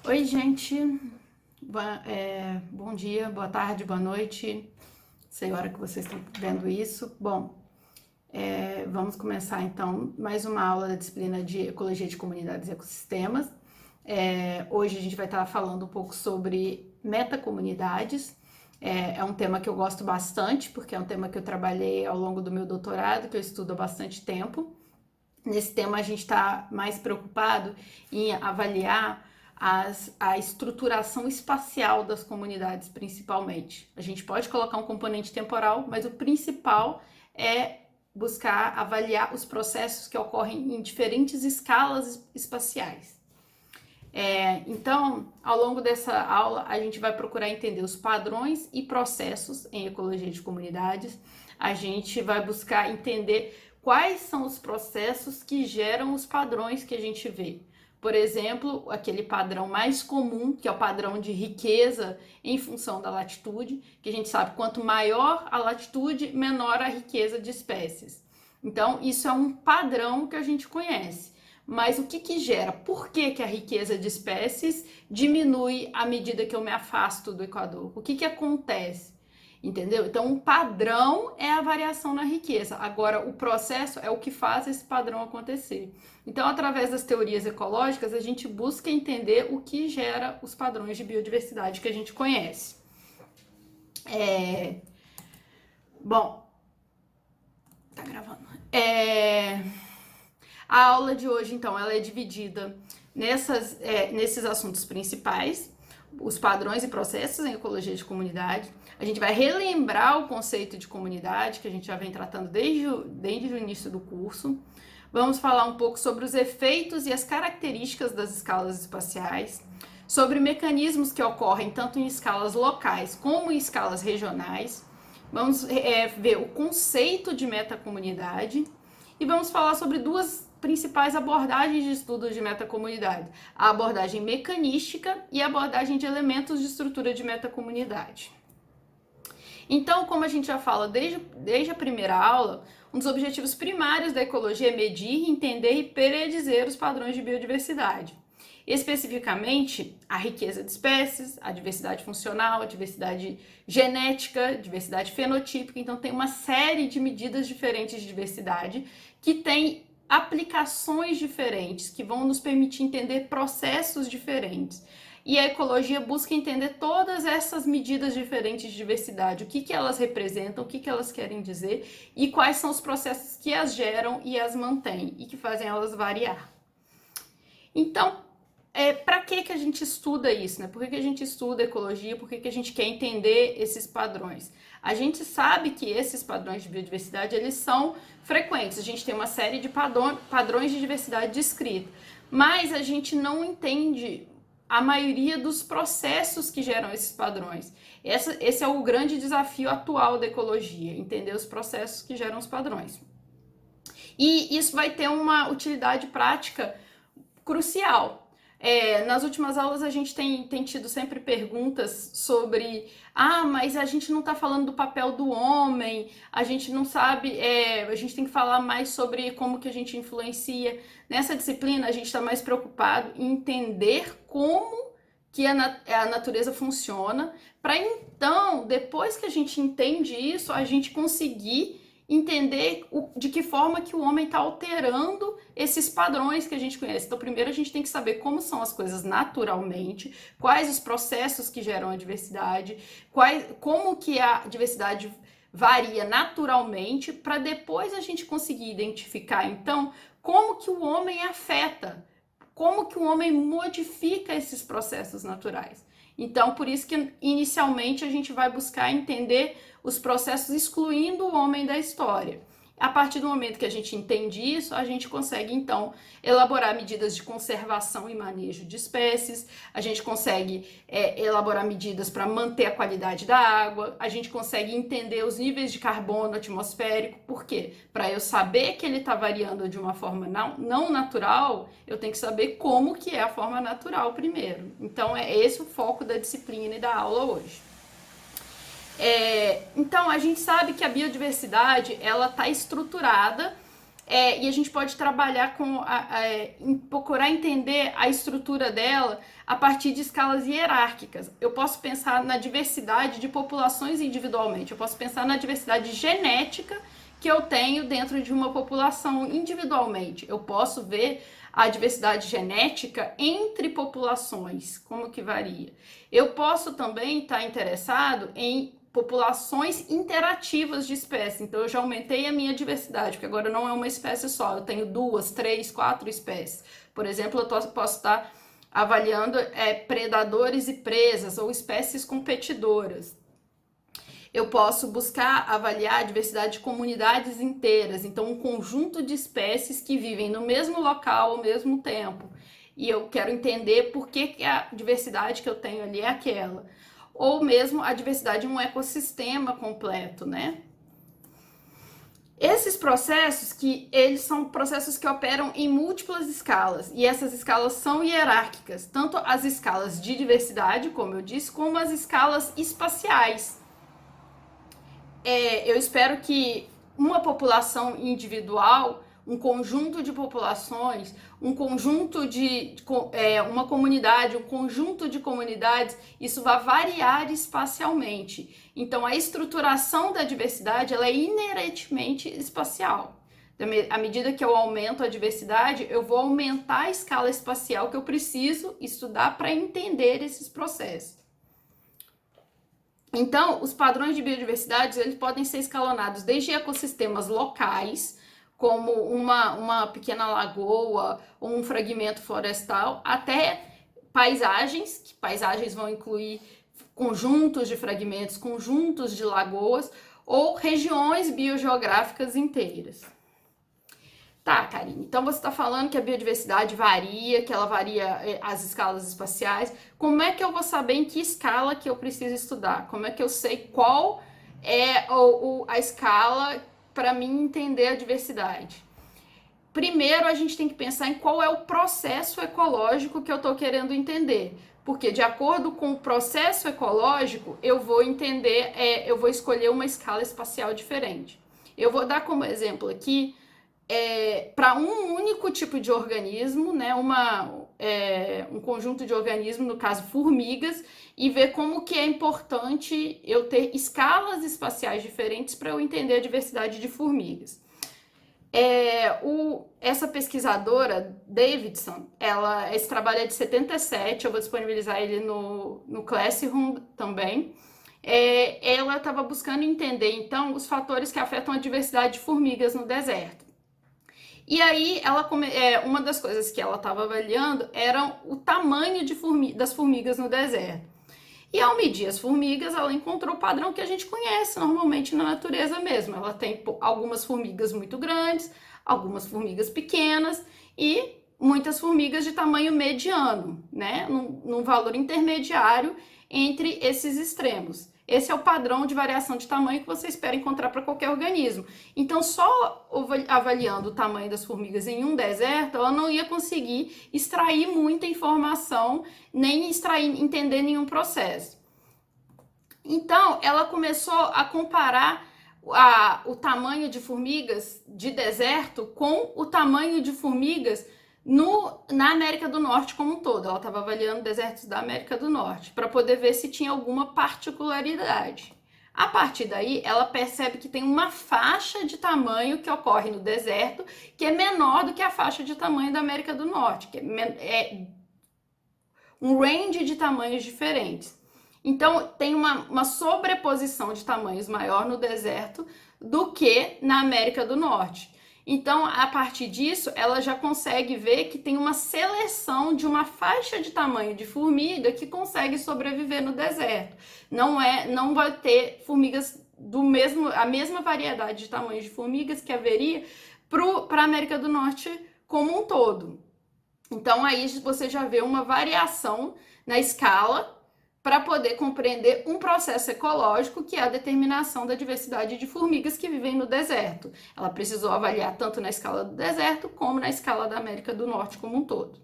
Oi, gente. Bom dia, boa tarde, boa noite. Sei a hora que vocês estão vendo isso. Bom, vamos começar então mais uma aula da disciplina de Ecologia de Comunidades e Ecossistemas. Hoje a gente vai estar falando um pouco sobre metacomunidades. É um tema que eu gosto bastante, porque é um tema que eu trabalhei ao longo do meu doutorado, que eu estudo há bastante tempo. Nesse tema a gente está mais preocupado em avaliar a estruturação espacial das comunidades, principalmente. A gente pode colocar um componente temporal, mas o principal é buscar avaliar os processos que ocorrem em diferentes escalas espaciais. Então, ao longo dessa aula, a gente vai procurar entender os padrões e processos em ecologia de comunidades. A gente vai buscar entender quais são os processos que geram os padrões que a gente vê. Por exemplo, aquele padrão mais comum, que é o padrão de riqueza em função da latitude, que a gente sabe quanto maior a latitude, menor a riqueza de espécies. Então, isso é um padrão que a gente conhece. Mas o que gera? Por que a riqueza de espécies diminui à medida que eu me afasto do Equador? O que acontece? Entendeu? Então, um padrão é a variação na riqueza. Agora, o processo é o que faz esse padrão acontecer. Então, através das teorias ecológicas, a gente busca entender o que gera os padrões de biodiversidade que a gente conhece. Bom, tá gravando. A aula de hoje, então, ela é dividida nesses assuntos principais, os padrões e processos em ecologia de comunidade. A gente vai relembrar o conceito de comunidade, que a gente já vem tratando desde o início do curso. Vamos falar um pouco sobre os efeitos e as características das escalas espaciais, sobre mecanismos que ocorrem tanto em escalas locais como em escalas regionais. Vamos ver o conceito de metacomunidade e vamos falar sobre duas principais abordagens de estudo de metacomunidade: a abordagem mecanística e a abordagem de elementos de estrutura de metacomunidade. Então, como a gente já fala desde a primeira aula, um dos objetivos primários da ecologia é medir, entender e predizer os padrões de biodiversidade. Especificamente, a riqueza de espécies, a diversidade funcional, a diversidade genética, a diversidade fenotípica. Então, tem uma série de medidas diferentes de diversidade que tem aplicações diferentes, que vão nos permitir entender processos diferentes. E a ecologia busca entender todas essas medidas diferentes de diversidade, o que elas representam, o que elas querem dizer e quais são os processos que as geram e as mantêm e que fazem elas variar. Então, para que a gente estuda isso, né? Por que a gente estuda ecologia? Por que a gente quer entender esses padrões? A gente sabe que esses padrões de biodiversidade, eles são frequentes. A gente tem uma série de padrões de diversidade descrita, mas a gente não entende a maioria dos processos que geram esses padrões. Esse é o grande desafio atual da ecologia, entender os processos que geram os padrões. E isso vai ter uma utilidade prática crucial. Nas últimas aulas a gente tem tido sempre perguntas sobre mas a gente não está falando do papel do homem, a gente não sabe, a gente tem que falar mais sobre como que a gente influencia. Nessa disciplina a gente está mais preocupado em entender como que a natureza funciona, para então, depois que a gente entende isso, a gente conseguir entender de que forma que o homem está alterando esses padrões que a gente conhece. Então, primeiro a gente tem que saber como são as coisas naturalmente, quais os processos que geram a diversidade, como que a diversidade varia naturalmente, para depois a gente conseguir identificar, então, como que o homem afeta, como que o homem modifica esses processos naturais. Então, por isso que inicialmente a gente vai buscar entender os processos excluindo o homem da história. A partir do momento que a gente entende isso, a gente consegue, então, elaborar medidas de conservação e manejo de espécies, a gente consegue elaborar medidas para manter a qualidade da água, a gente consegue entender os níveis de carbono atmosférico. Por quê? Para eu saber que ele está variando de uma forma não natural, eu tenho que saber como que é a forma natural primeiro. Então, é esse o foco da disciplina e da aula hoje. Então, a gente sabe que a biodiversidade ela está estruturada e a gente pode trabalhar procurar entender a estrutura dela a partir de escalas hierárquicas. Eu posso pensar na diversidade de populações individualmente, eu posso pensar na diversidade genética que eu tenho dentro de uma população individualmente. Eu posso ver a diversidade genética entre populações, como que varia. Eu posso também estar interessado em populações interativas de espécies. Então, eu já aumentei a minha diversidade, porque agora não é uma espécie só, eu tenho 2, 3, 4 espécies. Por exemplo, eu posso estar avaliando predadores e presas, ou espécies competidoras. Eu posso buscar avaliar a diversidade de comunidades inteiras, então um conjunto de espécies que vivem no mesmo local ao mesmo tempo. E eu quero entender por que a diversidade que eu tenho ali é aquela. Ou mesmo a diversidade de um ecossistema completo, né? Esses processos eles são processos que operam em múltiplas escalas, e essas escalas são hierárquicas, tanto as escalas de diversidade, como eu disse, como as escalas espaciais. Eu espero que uma população individual, um conjunto de populações, um conjunto uma comunidade, um conjunto de comunidades, isso vai variar espacialmente. Então, a estruturação da diversidade, ela é inerentemente espacial. À medida que eu aumento a diversidade, eu vou aumentar a escala espacial que eu preciso estudar para entender esses processos. Então, os padrões de biodiversidade, eles podem ser escalonados desde ecossistemas locais, como uma pequena lagoa ou um fragmento florestal, até paisagens, que paisagens vão incluir conjuntos de fragmentos, conjuntos de lagoas, ou regiões biogeográficas inteiras. Tá, Karine, então você está falando que a biodiversidade varia, que ela varia as escalas espaciais. Como é que eu vou saber em que escala que eu preciso estudar? Como é que eu sei qual é a escala para mim entender a diversidade? Primeiro, a gente tem que pensar em qual é o processo ecológico que eu estou querendo entender. Porque de acordo com o processo ecológico, eu vou entender, eu vou escolher uma escala espacial diferente. Eu vou dar como exemplo aqui, para um único tipo de organismo, né, um conjunto de organismos, no caso formigas, e ver como que é importante eu ter escalas espaciais diferentes para eu entender a diversidade de formigas. Essa pesquisadora, Davidson, esse trabalho é de 77, eu vou disponibilizar ele no Classroom também. Ela estava buscando entender, então, os fatores que afetam a diversidade de formigas no deserto. E aí, uma das coisas que ela estava avaliando era o tamanho das formigas no deserto. E ao medir as formigas, ela encontrou o padrão que a gente conhece normalmente na natureza mesmo. Ela tem algumas formigas muito grandes, algumas formigas pequenas e muitas formigas de tamanho mediano, né? Num valor intermediário entre esses extremos. Esse é o padrão de variação de tamanho que você espera encontrar para qualquer organismo. Então, só avaliando o tamanho das formigas em um deserto, ela não ia conseguir extrair muita informação, nem entender nenhum processo. Então, ela começou a comparar o tamanho de formigas de deserto com o tamanho de formigas na América do Norte como um todo. Ela estava avaliando desertos da América do Norte para poder ver se tinha alguma particularidade. A partir daí, ela percebe que tem uma faixa de tamanho que ocorre no deserto que é menor do que a faixa de tamanho da América do Norte, que é um range de tamanhos diferentes. Então, tem uma sobreposição de tamanhos maior no deserto do que na América do Norte. Então, a partir disso, ela já consegue ver que tem uma seleção de uma faixa de tamanho de formiga que consegue sobreviver no deserto. Não vai ter formigas a mesma variedade de tamanho de formigas que haveria para a América do Norte como um todo. Então, aí você já vê uma variação na escala para poder compreender um processo ecológico que é a determinação da diversidade de formigas que vivem no deserto. Ela precisou avaliar tanto na escala do deserto como na escala da América do Norte como um todo.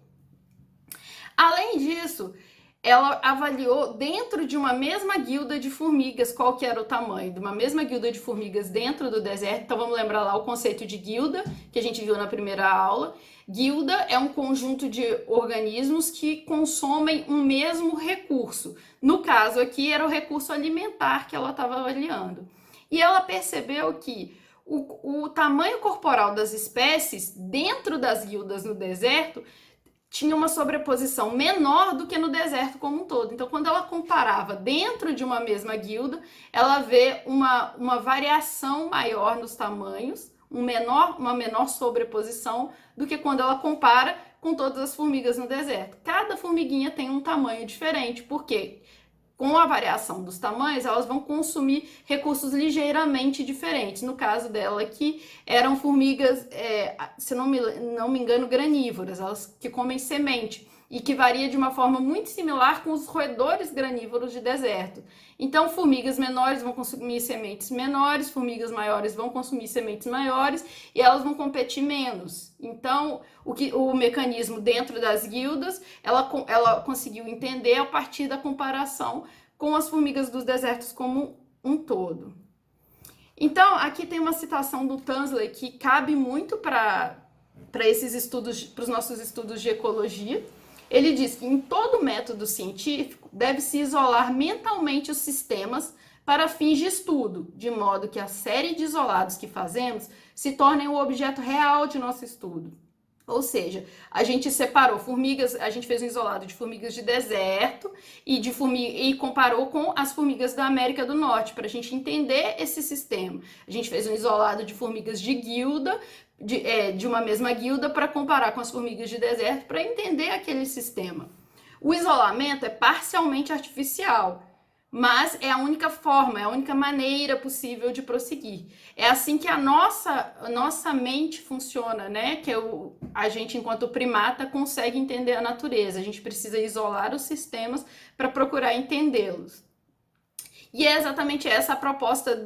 Além disso, ela avaliou dentro de uma mesma guilda de formigas qual que era o tamanho, de uma mesma guilda de formigas dentro do deserto. Então vamos lembrar lá o conceito de guilda, que a gente viu na primeira aula. Guilda é um conjunto de organismos que consomem um mesmo recurso. No caso aqui era o recurso alimentar que ela estava avaliando. E ela percebeu que o tamanho corporal das espécies dentro das guildas no deserto tinha uma sobreposição menor do que no deserto como um todo. Então, quando ela comparava dentro de uma mesma guilda, ela vê uma variação maior nos tamanhos, uma menor sobreposição do que quando ela compara com todas as formigas no deserto. Cada formiguinha tem um tamanho diferente, porque com a variação dos tamanhos, elas vão consumir recursos ligeiramente diferentes. No caso dela aqui, eram formigas, se não me engano, granívoras, elas que comem semente e que varia de uma forma muito similar com os roedores granívoros de deserto. Então, formigas menores vão consumir sementes menores, formigas maiores vão consumir sementes maiores e elas vão competir menos. Então, o mecanismo dentro das guildas, ela conseguiu entender a partir da comparação com as formigas dos desertos como um todo. Então, aqui tem uma citação do Tansley que cabe muito para esses estudos, para os nossos estudos de ecologia. Ele diz que em todo método científico deve-se isolar mentalmente os sistemas para fins de estudo, de modo que a série de isolados que fazemos se tornem o objeto real de nosso estudo. Ou seja, a gente separou formigas, a gente fez um isolado de formigas de deserto e comparou com as formigas da América do Norte, para a gente entender esse sistema. A gente fez um isolado de formigas de guilda, de uma mesma guilda, para comparar com as formigas de deserto, para entender aquele sistema. O isolamento é parcialmente artificial, mas é a única forma, é a única maneira possível de prosseguir. É assim que a nossa mente funciona, né? Que a gente, enquanto primata, consegue entender a natureza. A gente precisa isolar os sistemas para procurar entendê-los. E é exatamente essa a proposta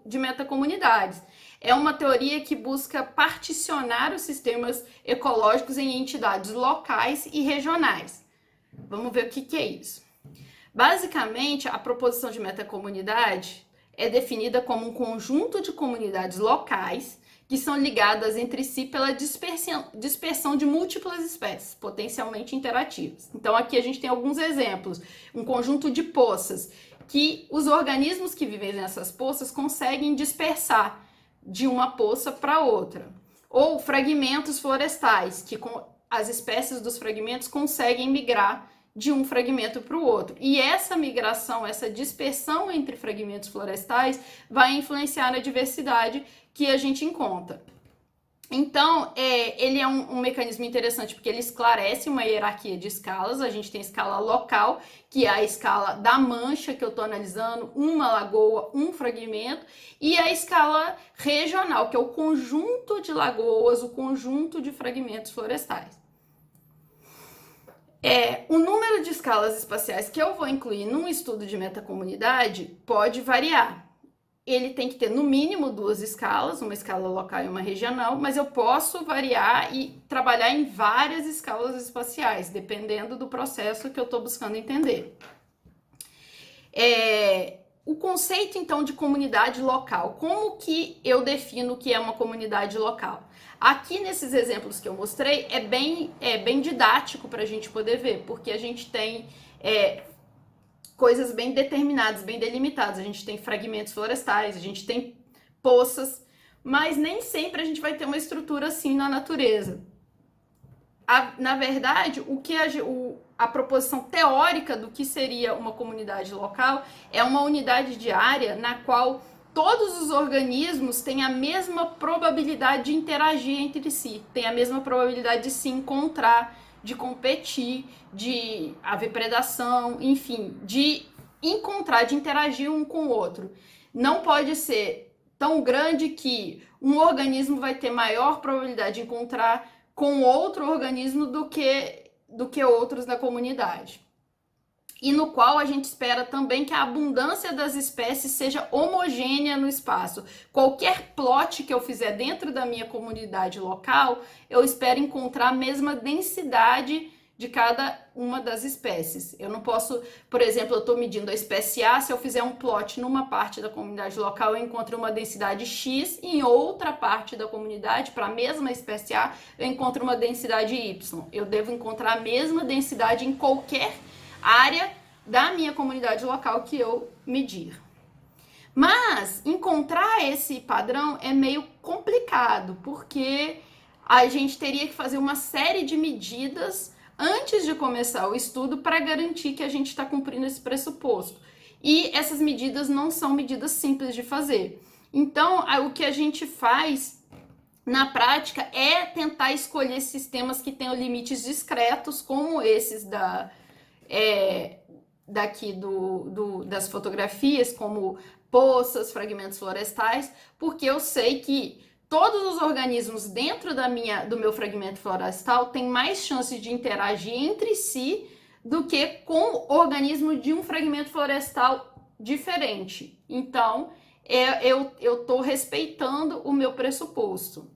de metacomunidades. É uma teoria que busca particionar os sistemas ecológicos em entidades locais e regionais. Vamos ver o que é isso. Basicamente, a proposição de metacomunidade é definida como um conjunto de comunidades locais que são ligadas entre si pela dispersão de múltiplas espécies, potencialmente interativas. Então, aqui a gente tem alguns exemplos. Um conjunto de poças que os organismos que vivem nessas poças conseguem dispersar de uma poça para outra. Ou fragmentos florestais, que as espécies dos fragmentos conseguem migrar de um fragmento para o outro. E essa migração, essa dispersão entre fragmentos florestais vai influenciar na diversidade que a gente encontra. Então, ele é um mecanismo interessante porque ele esclarece uma hierarquia de escalas. A gente tem a escala local, que é a escala da mancha que eu estou analisando, uma lagoa, um fragmento, e a escala regional, que é o conjunto de lagoas, o conjunto de fragmentos florestais. O número de escalas espaciais que eu vou incluir num estudo de metacomunidade pode variar. Ele tem que ter no mínimo 2 escalas, uma escala local e uma regional, mas eu posso variar e trabalhar em várias escalas espaciais, dependendo do processo que eu estou buscando entender. O conceito, então, de comunidade local. Como que eu defino o que é uma comunidade local? Aqui, nesses exemplos que eu mostrei, é bem didático para a gente poder ver, porque a gente tem coisas bem determinadas, bem delimitadas. A gente tem fragmentos florestais, a gente tem poças, mas nem sempre a gente vai ter uma estrutura assim na natureza. Na verdade, a proposição teórica do que seria uma comunidade local é uma unidade de área na qual todos os organismos têm a mesma probabilidade de interagir entre si, têm a mesma probabilidade de se encontrar, de competir, de haver predação, enfim, de encontrar, de interagir um com o outro. Não pode ser tão grande que um organismo vai ter maior probabilidade de encontrar com outro organismo do que outros na comunidade. E no qual a gente espera também que a abundância das espécies seja homogênea no espaço. Qualquer plot que eu fizer dentro da minha comunidade local, eu espero encontrar a mesma densidade de cada uma das espécies. Eu não posso, por exemplo, eu estou medindo a espécie A, se eu fizer um plot numa parte da comunidade local, eu encontro uma densidade X, e em outra parte da comunidade, para a mesma espécie A, eu encontro uma densidade Y. Eu devo encontrar a mesma densidade em qualquer área da minha comunidade local que eu medir. Mas encontrar esse padrão é meio complicado, porque a gente teria que fazer uma série de medidas antes de começar o estudo para garantir que a gente está cumprindo esse pressuposto. E essas medidas não são medidas simples de fazer. Então, o que a gente faz na prática é tentar escolher sistemas que tenham limites discretos, como esses das fotografias, como poças, fragmentos florestais, porque eu sei que todos os organismos dentro do meu fragmento florestal têm mais chance de interagir entre si do que com o organismo de um fragmento florestal diferente. Então, eu estou respeitando o meu pressuposto.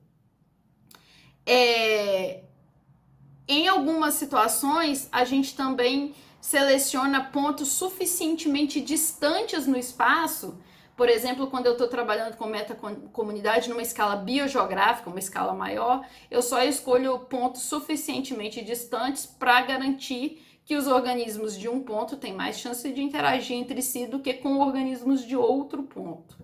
Em algumas situações, a gente também seleciona pontos suficientemente distantes no espaço. Por exemplo, quando eu estou trabalhando com metacomunidade numa escala biogeográfica, uma escala maior, eu só escolho pontos suficientemente distantes para garantir que os organismos de um ponto têm mais chance de interagir entre si do que com organismos de outro ponto.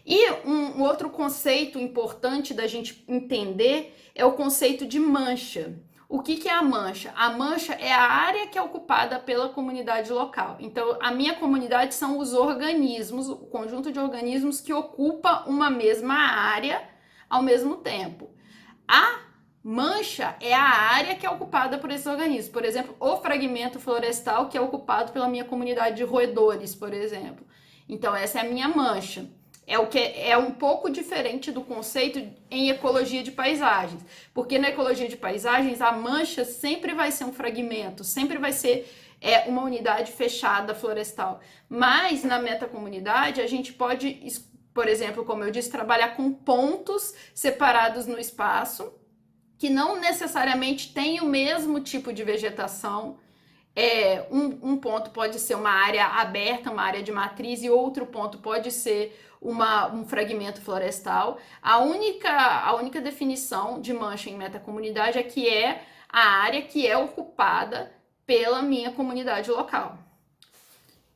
E um outro conceito importante da gente entender é o conceito de mancha. O que é a mancha? A mancha é a área que é ocupada pela comunidade local. Então, a minha comunidade são os organismos, o conjunto de organismos que ocupa uma mesma área ao mesmo tempo. A mancha é a área que é ocupada por esses organismos. Por exemplo, o fragmento florestal que é ocupado pela minha comunidade de roedores, por exemplo. Então, essa é a minha mancha. É um pouco diferente do conceito em ecologia de paisagens, porque na ecologia de paisagens a mancha sempre vai ser um fragmento, sempre vai ser uma unidade fechada florestal, mas na metacomunidade a gente pode, por exemplo, como eu disse, trabalhar com pontos separados no espaço, que não necessariamente têm o mesmo tipo de vegetação. Um ponto pode ser uma área aberta, uma área de matriz, e outro ponto pode ser um fragmento florestal. A única definição de mancha em metacomunidade é que é a área que é ocupada pela minha comunidade local.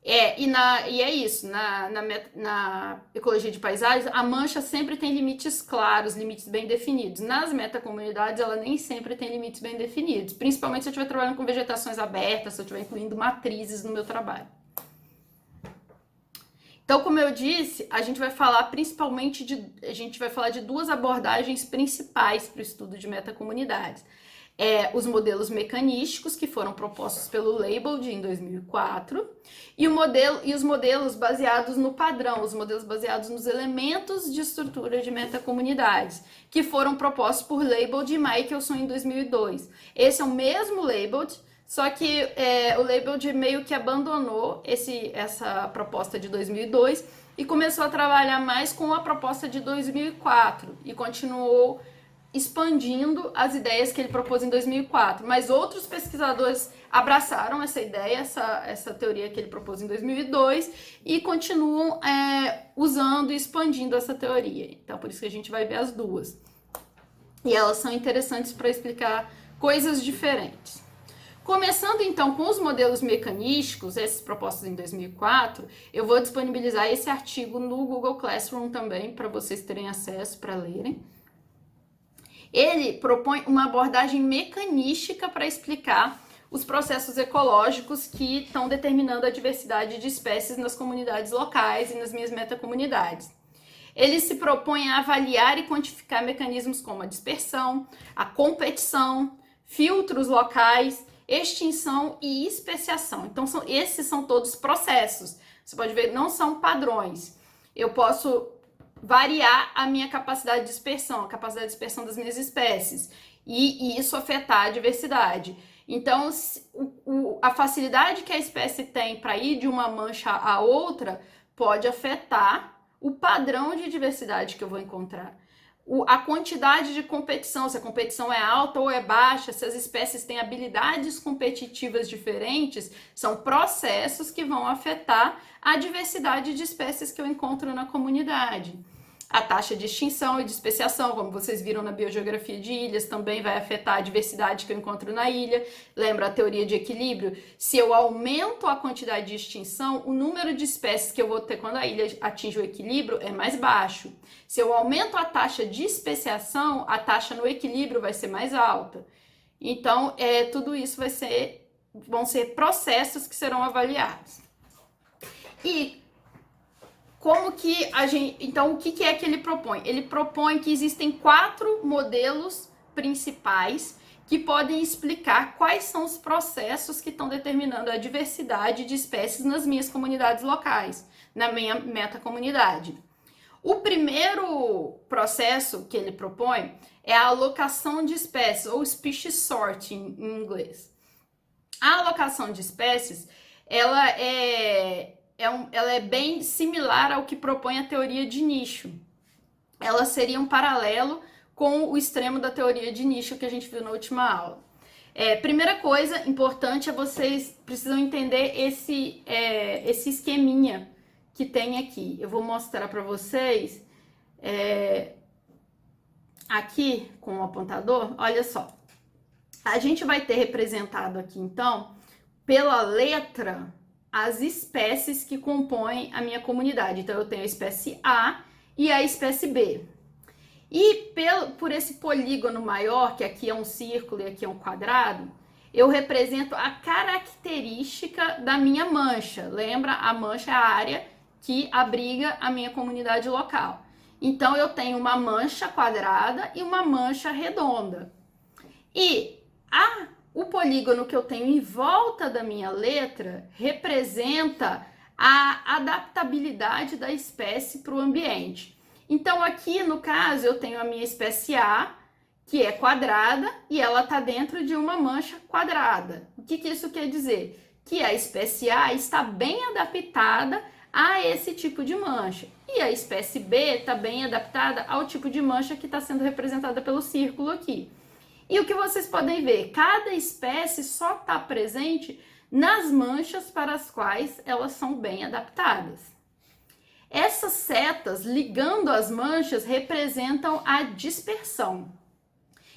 E é isso, na ecologia de paisagens, a mancha sempre tem limites claros, limites bem definidos. Nas metacomunidades, ela nem sempre tem limites bem definidos, principalmente se eu estiver trabalhando com vegetações abertas, se eu estiver incluindo matrizes no meu trabalho. Então, como eu disse, a gente vai falar de duas abordagens principais para o estudo de metacomunidades. Os modelos mecanísticos, que foram propostos pelo Leibold em 2004, e os modelos baseados no padrão, os modelos baseados nos elementos de estrutura de metacomunidades, que foram propostos por Leibold e Michelson em 2002. Esse é o mesmo Leibold, só que o Leibold meio que abandonou essa proposta de 2002 e começou a trabalhar mais com a proposta de 2004 e continuou expandindo as ideias que ele propôs em 2004, mas outros pesquisadores abraçaram essa ideia, essa teoria que ele propôs em 2002 e continuam usando e expandindo essa teoria. Então, por isso que a gente vai ver as duas. E elas são interessantes para explicar coisas diferentes. Começando então com os modelos mecanísticos, esses propostos em 2004, eu vou disponibilizar esse artigo no Google Classroom também, para vocês terem acesso para lerem. Ele propõe uma abordagem mecanística para explicar os processos ecológicos que estão determinando a diversidade de espécies nas comunidades locais e nas minhas metacomunidades. Ele se propõe a avaliar e quantificar mecanismos como a dispersão, a competição, filtros locais, extinção e especiação. Então, esses são todos processos. Você pode ver, não são padrões. Eu posso variar a minha capacidade de dispersão, a capacidade de dispersão das minhas espécies, e isso afetar a diversidade. Então, a facilidade que a espécie tem para ir de uma mancha a outra pode afetar o padrão de diversidade que eu vou encontrar. a quantidade de competição, se a competição é alta ou é baixa, se as espécies têm habilidades competitivas diferentes, são processos que vão afetar a diversidade de espécies que eu encontro na comunidade. A taxa de extinção e de especiação, como vocês viram na biogeografia de ilhas, também vai afetar a diversidade que eu encontro na ilha. Lembra a teoria de equilíbrio? Se eu aumento a quantidade de extinção, o número de espécies que eu vou ter quando a ilha atinge o equilíbrio é mais baixo. Se eu aumento a taxa de especiação, a taxa no equilíbrio vai ser mais alta. Então, tudo isso vão ser processos que serão avaliados. E como que então, o que é que ele propõe? Ele propõe que existem 4 modelos principais que podem explicar quais são os processos que estão determinando a diversidade de espécies nas minhas comunidades locais, na minha metacomunidade. O primeiro processo que ele propõe é a alocação de espécies, ou species sorting em inglês. A alocação de espécies, ela é bem similar ao que propõe a teoria de nicho. Ela seria um paralelo com o extremo da teoria de nicho que a gente viu na última aula. Primeira coisa importante vocês precisam entender esse esqueminha que tem aqui. Eu vou mostrar para vocês aqui com o apontador. Olha só. A gente vai ter representado aqui, então, pela letra, as espécies que compõem a minha comunidade. Então, eu tenho a espécie A e a espécie B. E por esse polígono maior, que aqui é um círculo e aqui é um quadrado, eu represento a característica da minha mancha. Lembra? A mancha é a área que abriga a minha comunidade local. Então, eu tenho uma mancha quadrada e uma mancha redonda. E o polígono que eu tenho em volta da minha letra representa a adaptabilidade da espécie para o ambiente. Então, aqui no caso, eu tenho a minha espécie A, que é quadrada, e ela está dentro de uma mancha quadrada. O que isso quer dizer? Que a espécie A está bem adaptada a esse tipo de mancha. E a espécie B está bem adaptada ao tipo de mancha que está sendo representada pelo círculo aqui. E o que vocês podem ver, cada espécie só está presente nas manchas para as quais elas são bem adaptadas. Essas setas ligando as manchas representam a dispersão.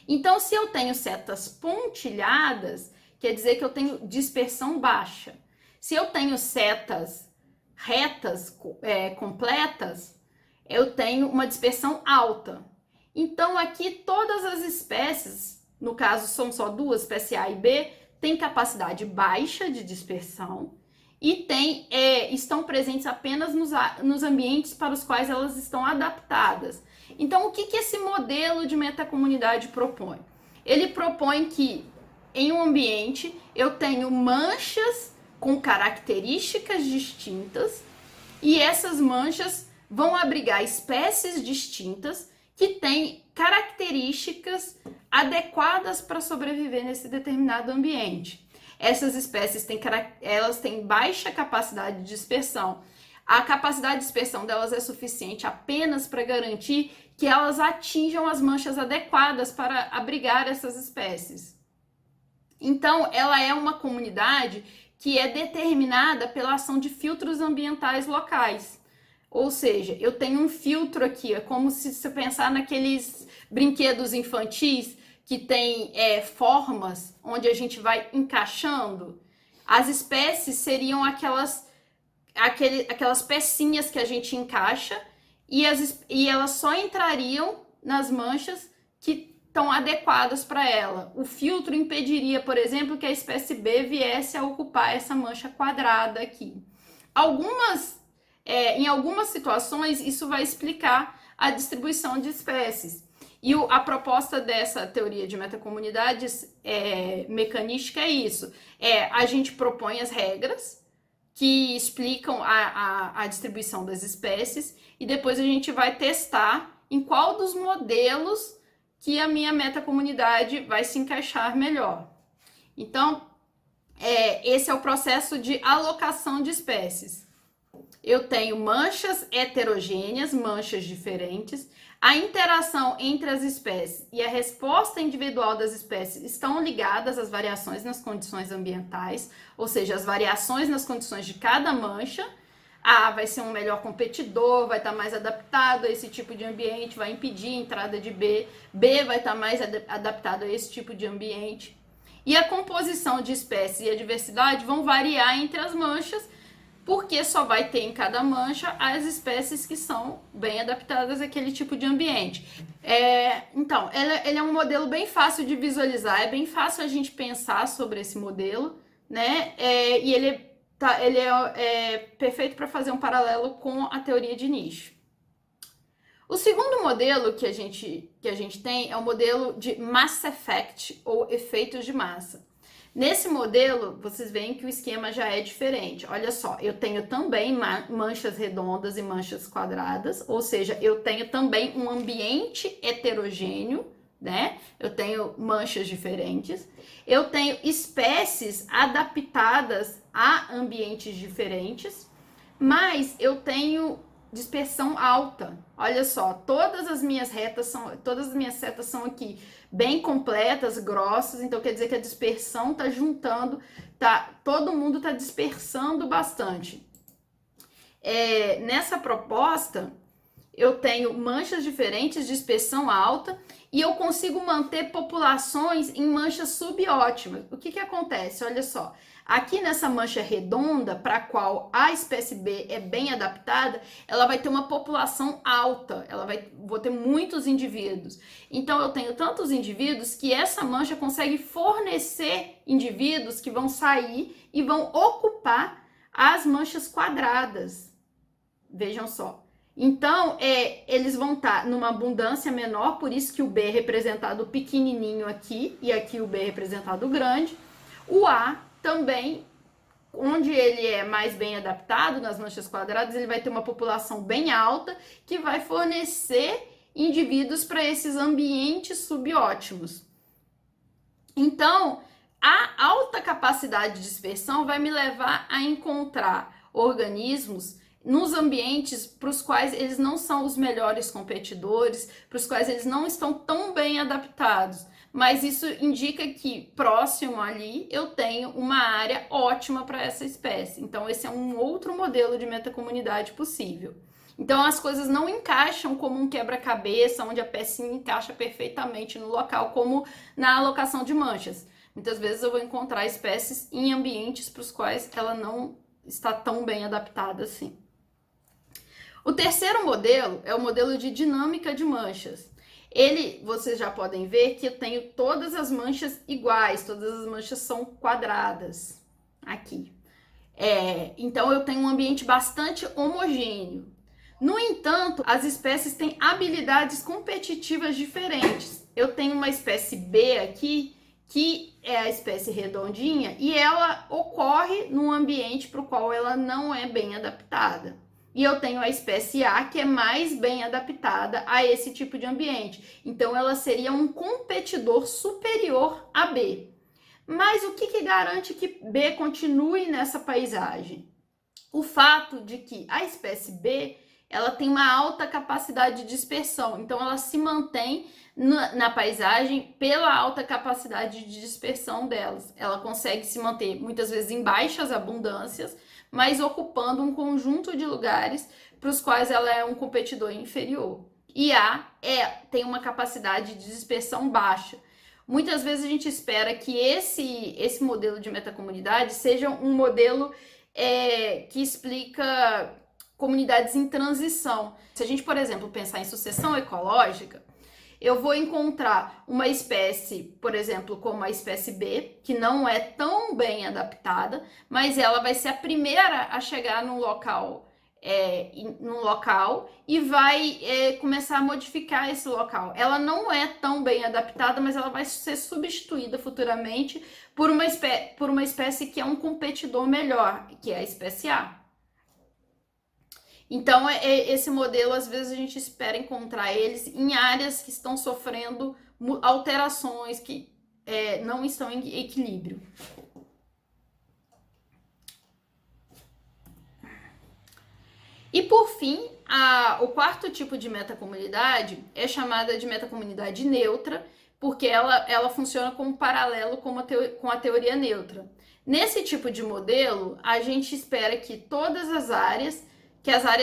Então, se eu tenho setas pontilhadas, quer dizer que eu tenho dispersão baixa. Se eu tenho setas retas completas, eu tenho uma dispersão alta. Então, aqui todas as espécies, no caso são só 2, espécie A e B, têm capacidade baixa de dispersão e estão presentes apenas nos ambientes para os quais elas estão adaptadas. Então, o que esse modelo de metacomunidade propõe? Ele propõe que em um ambiente eu tenho manchas com características distintas e essas manchas vão abrigar espécies distintas que têm características adequadas para sobreviver nesse determinado ambiente. Essas espécies têm baixa capacidade de dispersão. A capacidade de dispersão delas é suficiente apenas para garantir que elas atinjam as manchas adequadas para abrigar essas espécies. Então, ela é uma comunidade que é determinada pela ação de filtros ambientais locais. Ou seja, eu tenho um filtro aqui, é como se você pensar naqueles brinquedos infantis que tem formas onde a gente vai encaixando. As espécies seriam aquelas pecinhas que a gente encaixa e elas só entrariam nas manchas que estão adequadas para ela. O filtro impediria, por exemplo, que a espécie B viesse a ocupar essa mancha quadrada aqui. Em algumas situações, isso vai explicar a distribuição de espécies. E a proposta dessa teoria de metacomunidades mecanística é isso. A gente propõe as regras que explicam a distribuição das espécies e depois a gente vai testar em qual dos modelos que a minha metacomunidade vai se encaixar melhor. Então, esse é o processo de alocação de espécies. eu tenho manchas heterogêneas, manchas diferentes. A interação entre as espécies e a resposta individual das espécies estão ligadas às variações nas condições ambientais, ou seja, as variações nas condições de cada mancha. A vai ser um melhor competidor, vai estar mais adaptado a esse tipo de ambiente, vai impedir a entrada de B. B vai estar mais adaptado a esse tipo de ambiente. E a composição de espécies e a diversidade vão variar entre as manchas, porque só vai ter em cada mancha as espécies que são bem adaptadas àquele tipo de ambiente. Então, ele é um modelo bem fácil de visualizar, é bem fácil a gente pensar sobre esse modelo, né? E ele é perfeito para fazer um paralelo com a teoria de nicho. O segundo modelo que a gente tem é o modelo de mass effect, ou efeitos de massa. Nesse modelo, vocês veem que o esquema já é diferente. Olha só, eu tenho também manchas redondas e manchas quadradas, ou seja, eu tenho também um ambiente heterogêneo, né? Eu tenho manchas diferentes. Eu tenho espécies adaptadas a ambientes diferentes, mas eu tenho dispersão alta. Olha só, todas as minhas setas são aqui bem completas, grossas, então quer dizer que a dispersão tá juntando, todo mundo tá dispersando bastante. Nessa proposta, eu tenho manchas diferentes, dispersão alta, e eu consigo manter populações em manchas subótimas. O que acontece? Olha só, aqui nessa mancha redonda, para a qual a espécie B é bem adaptada, ela vai ter uma população alta, vou ter muitos indivíduos. Então eu tenho tantos indivíduos que essa mancha consegue fornecer indivíduos que vão sair e vão ocupar as manchas quadradas. Vejam só. Então, eles vão estar numa abundância menor, por isso que o B é representado pequenininho aqui, e aqui o B é representado grande. O A também, onde ele é mais bem adaptado, nas manchas quadradas, ele vai ter uma população bem alta, que vai fornecer indivíduos para esses ambientes subótimos. Então, a alta capacidade de dispersão vai me levar a encontrar organismos nos ambientes para os quais eles não são os melhores competidores, para os quais eles não estão tão bem adaptados. Mas isso indica que próximo ali eu tenho uma área ótima para essa espécie. Então esse é um outro modelo de metacomunidade possível. Então as coisas não encaixam como um quebra-cabeça, onde a pecinha encaixa perfeitamente no local, como na alocação de manchas. Muitas vezes eu vou encontrar espécies em ambientes para os quais ela não está tão bem adaptada assim. O terceiro modelo é o modelo de dinâmica de manchas. Vocês já podem ver que eu tenho todas as manchas iguais, todas as manchas são quadradas aqui. Então eu tenho um ambiente bastante homogêneo. No entanto, as espécies têm habilidades competitivas diferentes. Eu tenho uma espécie B aqui, que é a espécie redondinha, e ela ocorre num ambiente para o qual ela não é bem adaptada. E eu tenho a espécie A, que é mais bem adaptada a esse tipo de ambiente. Então, ela seria um competidor superior a B. Mas o que garante que B continue nessa paisagem? O fato de que a espécie B, ela tem uma alta capacidade de dispersão. Então, ela se mantém na paisagem pela alta capacidade de dispersão delas. Ela consegue se manter, muitas vezes, em baixas abundâncias, mas ocupando um conjunto de lugares para os quais ela é um competidor inferior. E A tem uma capacidade de dispersão baixa. Muitas vezes a gente espera que esse modelo de metacomunidade seja um modelo que explica comunidades em transição. Se a gente, por exemplo, pensar em sucessão ecológica, eu vou encontrar uma espécie, por exemplo, como a espécie B, que não é tão bem adaptada, mas ela vai ser a primeira a chegar num local e vai começar a modificar esse local. Ela não é tão bem adaptada, mas ela vai ser substituída futuramente por uma espécie que é um competidor melhor, que é a espécie A. Então, esse modelo, às vezes, a gente espera encontrar eles em áreas que estão sofrendo alterações, que não estão em equilíbrio. E por fim, o quarto tipo de metacomunidade é chamada de metacomunidade neutra, porque ela funciona como paralelo com a teoria neutra. Nesse tipo de modelo, a gente espera que todas as áreas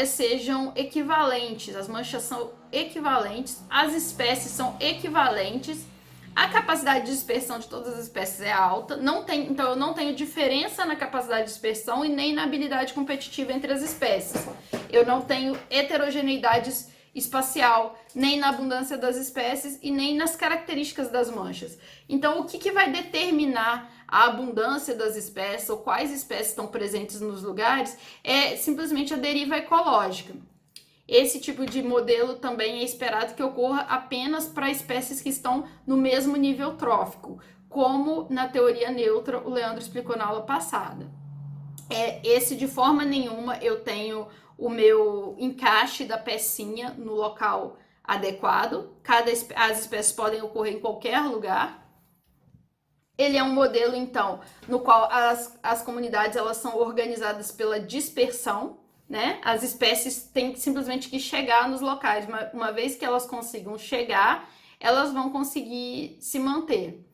sejam equivalentes, as manchas são equivalentes, as espécies são equivalentes, a capacidade de dispersão de todas as espécies é alta, então eu não tenho diferença na capacidade de dispersão e nem na habilidade competitiva entre as espécies. Eu não tenho heterogeneidade espacial, nem na abundância das espécies e nem nas características das manchas. Então, o que vai determinar a abundância das espécies ou quais espécies estão presentes nos lugares é simplesmente a deriva ecológica. Esse tipo de modelo também é esperado que ocorra apenas para espécies que estão no mesmo nível trófico, como na teoria neutra o Leandro explicou na aula passada. Esse, de forma nenhuma, eu tenho o meu encaixe da pecinha no local adequado. As espécies podem ocorrer em qualquer lugar. Ele é um modelo, então, no qual as comunidades elas são organizadas pela dispersão, né? As espécies têm simplesmente que chegar nos locais. Uma vez que elas consigam chegar, elas vão conseguir se manter.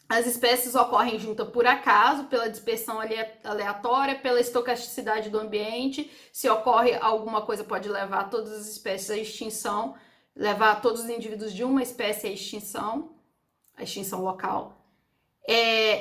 As espécies ocorrem juntas por acaso, pela dispersão aleatória, pela estocasticidade do ambiente. Se ocorre alguma coisa, pode levar todas as espécies à extinção, levar todos os indivíduos de uma espécie à extinção local.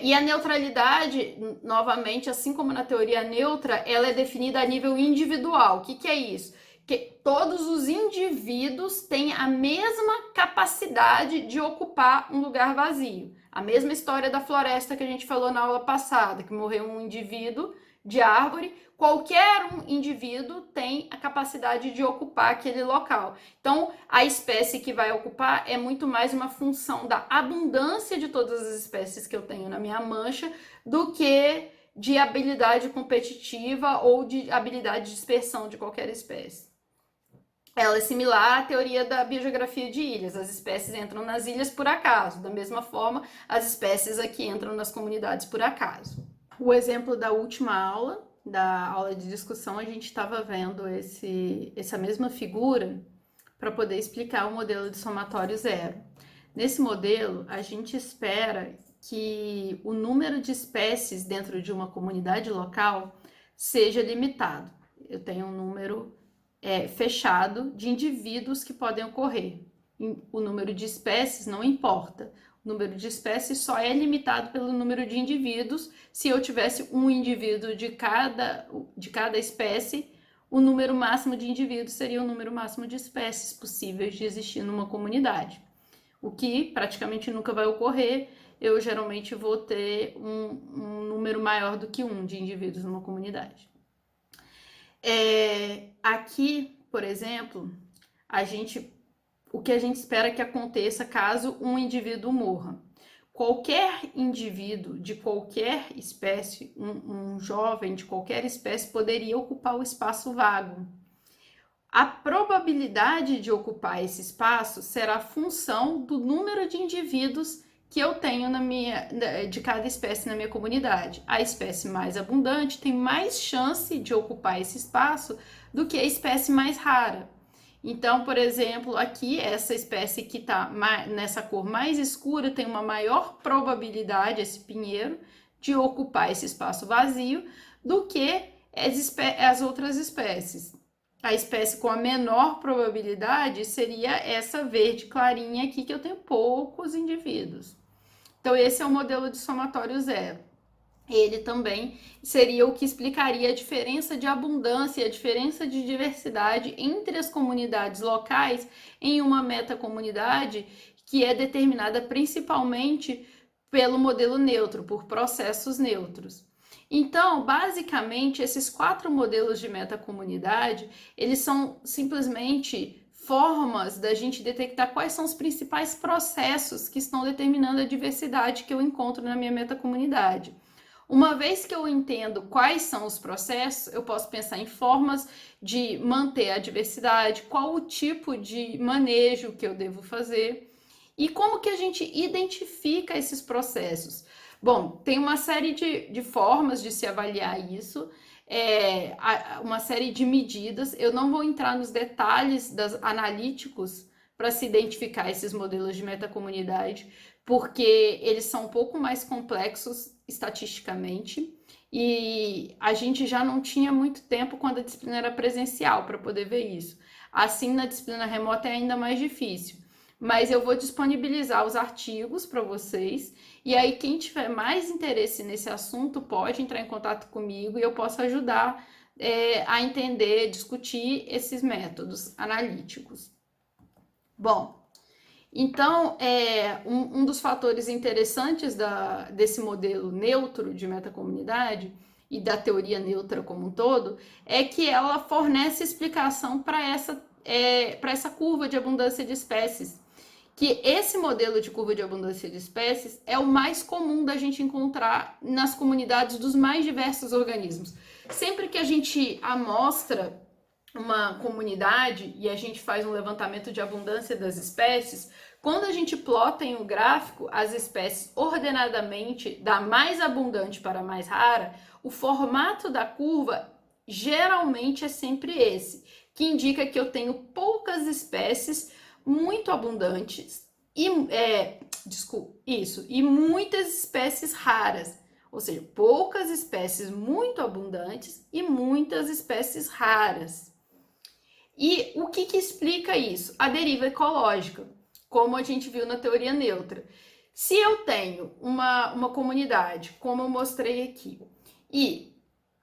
E a neutralidade, novamente, assim como na teoria neutra, ela é definida a nível individual. O que é isso? Que todos os indivíduos têm a mesma capacidade de ocupar um lugar vazio. A mesma história da floresta que a gente falou na aula passada, que morreu um indivíduo de árvore, qualquer um indivíduo tem a capacidade de ocupar aquele local. Então, a espécie que vai ocupar é muito mais uma função da abundância de todas as espécies que eu tenho na minha mancha do que de habilidade competitiva ou de habilidade de dispersão de qualquer espécie. Ela é similar à teoria da biogeografia de ilhas. As espécies entram nas ilhas por acaso. Da mesma forma, as espécies aqui entram nas comunidades por acaso. O exemplo da última aula, da aula de discussão, a gente estava vendo essa mesma figura para poder explicar o modelo de somatório zero. Nesse modelo, a gente espera que o número de espécies dentro de uma comunidade local seja limitado. Eu tenho um número fechado de indivíduos que podem ocorrer. O número de espécies não importa. O número de espécies só é limitado pelo número de indivíduos. Se eu tivesse um indivíduo de cada espécie, o número máximo de indivíduos seria o número máximo de espécies possíveis de existir numa comunidade. O que praticamente nunca vai ocorrer. Eu geralmente vou ter um número maior do que um de indivíduos numa comunidade. Aqui, por exemplo, o que a gente espera que aconteça caso um indivíduo morra. Qualquer indivíduo de qualquer espécie, um jovem de qualquer espécie, poderia ocupar o espaço vago. A probabilidade de ocupar esse espaço será função do número de indivíduos que eu tenho de cada espécie na minha comunidade. A espécie mais abundante tem mais chance de ocupar esse espaço do que a espécie mais rara. Então, por exemplo, aqui, essa espécie que está nessa cor mais escura tem uma maior probabilidade, esse pinheiro, de ocupar esse espaço vazio do que as outras espécies. A espécie com a menor probabilidade seria essa verde clarinha aqui, que eu tenho poucos indivíduos. Então, esse é o modelo de somatório zero. Ele também seria o que explicaria a diferença de abundância e a diferença de diversidade entre as comunidades locais em uma metacomunidade que é determinada principalmente pelo modelo neutro, por processos neutros. Então, basicamente, esses 4 modelos de metacomunidade, eles são simplesmente formas da gente detectar quais são os principais processos que estão determinando a diversidade que eu encontro na minha metacomunidade. Uma vez que eu entendo quais são os processos, eu posso pensar em formas de manter a diversidade, qual o tipo de manejo que eu devo fazer e como que a gente identifica esses processos. Bom, tem uma série de formas de se avaliar isso. uma série de medidas. Eu não vou entrar nos detalhes analíticos para se identificar esses modelos de metacomunidade, porque eles são um pouco mais complexos estatisticamente, e a gente já não tinha muito tempo quando a disciplina era presencial para poder ver isso. Assim, na disciplina remota é ainda mais difícil. Mas eu vou disponibilizar os artigos para vocês, e aí quem tiver mais interesse nesse assunto pode entrar em contato comigo e eu posso ajudar a entender, discutir esses métodos analíticos. Bom, então, um dos fatores interessantes desse modelo neutro de metacomunidade e da teoria neutra como um todo é que ela fornece explicação para essa curva de abundância de espécies. Que esse modelo de curva de abundância de espécies é o mais comum da gente encontrar nas comunidades dos mais diversos organismos. Sempre que a gente amostra uma comunidade e a gente faz um levantamento de abundância das espécies, quando a gente plota em um gráfico as espécies ordenadamente da mais abundante para a mais rara, o formato da curva geralmente é sempre esse, que indica que eu tenho poucas espécies muito abundantes e muitas espécies raras, ou seja, poucas espécies muito abundantes e muitas espécies raras. E o que explica isso? A deriva ecológica, como a gente viu na teoria neutra. Se eu tenho uma comunidade, como eu mostrei aqui, e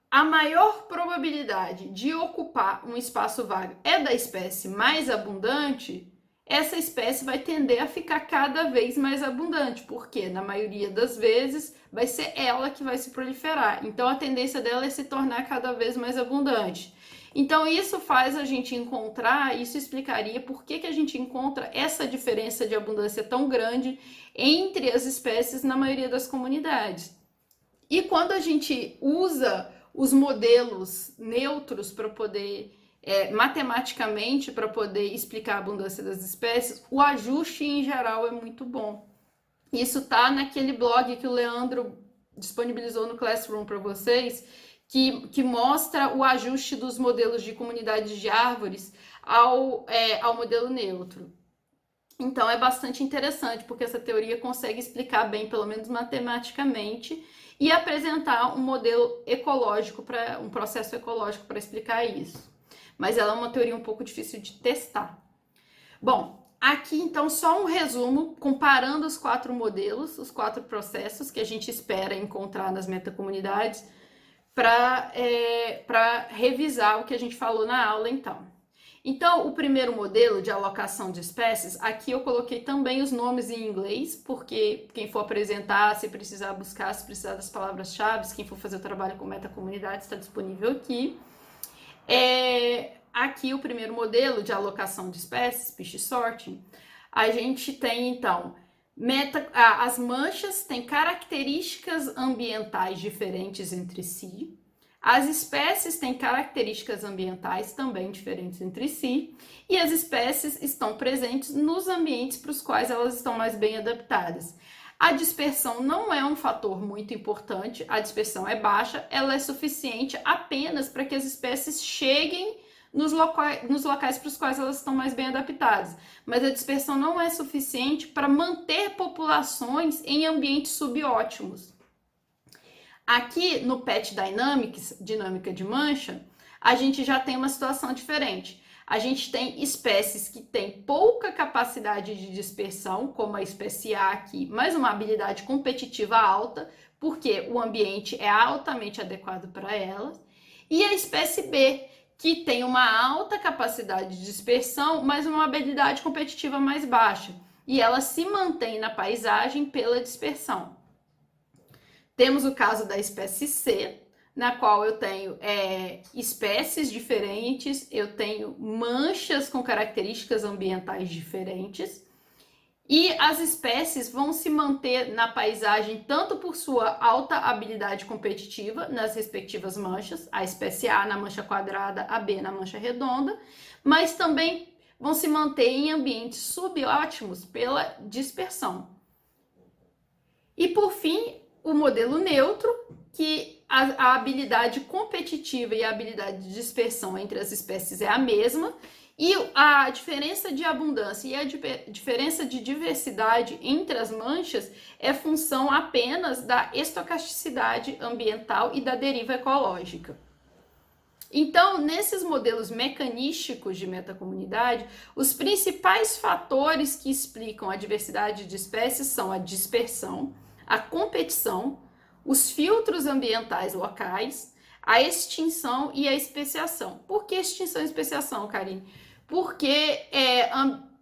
a maior probabilidade de ocupar um espaço vago é da espécie mais abundante, essa espécie vai tender a ficar cada vez mais abundante, porque na maioria das vezes vai ser ela que vai se proliferar. Então a tendência dela é se tornar cada vez mais abundante. Então isso faz a gente encontrar, isso explicaria por que a gente encontra essa diferença de abundância tão grande entre as espécies na maioria das comunidades. E quando a gente usa os modelos neutros para poder matematicamente para poder explicar a abundância das espécies, o ajuste em geral é muito bom. Isso tá naquele blog que o Leandro disponibilizou no Classroom para vocês, que mostra o ajuste dos modelos de comunidades de árvores ao modelo neutro. Então é bastante interessante, porque essa teoria consegue explicar bem, pelo menos matematicamente, e apresentar um modelo ecológico, um processo ecológico para explicar isso. Mas ela é uma teoria um pouco difícil de testar. Bom, aqui então só um resumo, comparando os 4 modelos, os 4 processos que a gente espera encontrar nas metacomunidades, para revisar o que a gente falou na aula então. Então, o primeiro modelo de alocação de espécies, aqui eu coloquei também os nomes em inglês, porque quem for apresentar, se precisar buscar, se precisar das palavras-chave, quem for fazer o trabalho com metacomunidade, está disponível aqui. Aqui o primeiro modelo de alocação de espécies, species sorting, a gente tem então as manchas têm características ambientais diferentes entre si, as espécies têm características ambientais também diferentes entre si, e as espécies estão presentes nos ambientes para os quais elas estão mais bem adaptadas. A dispersão não é um fator muito importante, a dispersão é baixa, ela é suficiente apenas para que as espécies cheguem nos locais para os quais elas estão mais bem adaptadas. Mas a dispersão não é suficiente para manter populações em ambientes subótimos. Aqui no Pet Dynamics, dinâmica de mancha, a gente já tem uma situação diferente. A gente tem espécies que têm pouca capacidade de dispersão, como a espécie A aqui, mas uma habilidade competitiva alta, porque o ambiente é altamente adequado para elas. E a espécie B, que tem uma alta capacidade de dispersão, mas uma habilidade competitiva mais baixa. E ela se mantém na paisagem pela dispersão. Temos o caso da espécie C, na qual eu tenho espécies diferentes, eu tenho manchas com características ambientais diferentes, e as espécies vão se manter na paisagem tanto por sua alta habilidade competitiva nas respectivas manchas, a espécie A na mancha quadrada, a B na mancha redonda, mas também vão se manter em ambientes subótimos pela dispersão. E por fim, o modelo neutro, que a habilidade competitiva e a habilidade de dispersão entre as espécies é a mesma, e a diferença de abundância e a diferença de diversidade entre as manchas é função apenas da estocasticidade ambiental e da deriva ecológica. Então, nesses modelos mecanísticos de metacomunidade, os principais fatores que explicam a diversidade de espécies são a dispersão, a competição, os filtros ambientais locais, a extinção e a especiação. Por que extinção e especiação, Karine? Porque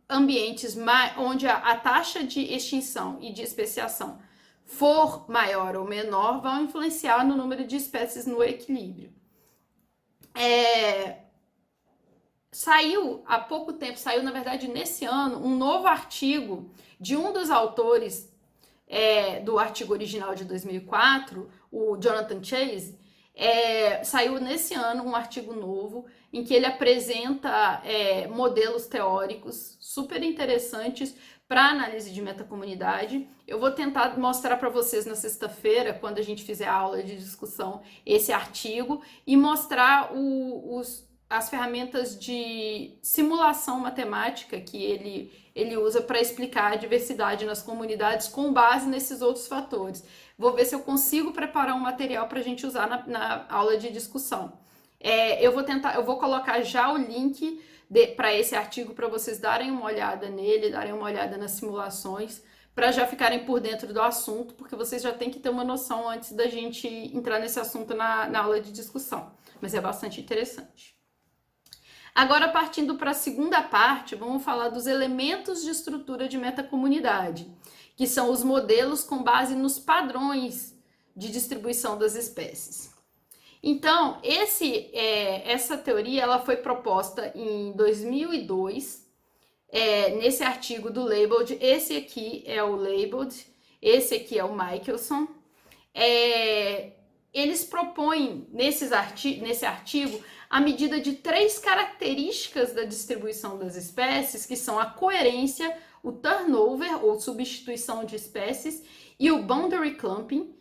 ambientes onde a taxa de extinção e de especiação for maior ou menor vão influenciar no número de espécies no equilíbrio. Saiu há pouco tempo, saiu na verdade nesse ano, um novo artigo de um dos autores do artigo original de 2004, o Jonathan Chase. Saiu nesse ano um artigo novo em que ele apresenta modelos teóricos super interessantes para análise de metacomunidade. Eu vou tentar mostrar para vocês na sexta-feira, quando a gente fizer a aula de discussão, esse artigo e mostrar as ferramentas de simulação matemática que ele usa para explicar a diversidade nas comunidades com base nesses outros fatores. Vou ver se eu consigo preparar um material para a gente usar na aula de discussão. Eu vou colocar já o link para esse artigo para vocês darem uma olhada nele, darem uma olhada nas simulações, para já ficarem por dentro do assunto, porque vocês já têm que ter uma noção antes da gente entrar nesse assunto na aula de discussão. Mas é bastante interessante. Agora, partindo para a segunda parte, vamos falar dos elementos de estrutura de metacomunidade, que são os modelos com base nos padrões de distribuição das espécies. Então, essa teoria ela foi proposta em 2002, nesse artigo do Leibold. Esse aqui é o Leibold, esse aqui é o Michelson. Eles propõem nesse artigo a medida de 3 características da distribuição das espécies, que são a coerência, o turnover, ou substituição de espécies, e o boundary clumping,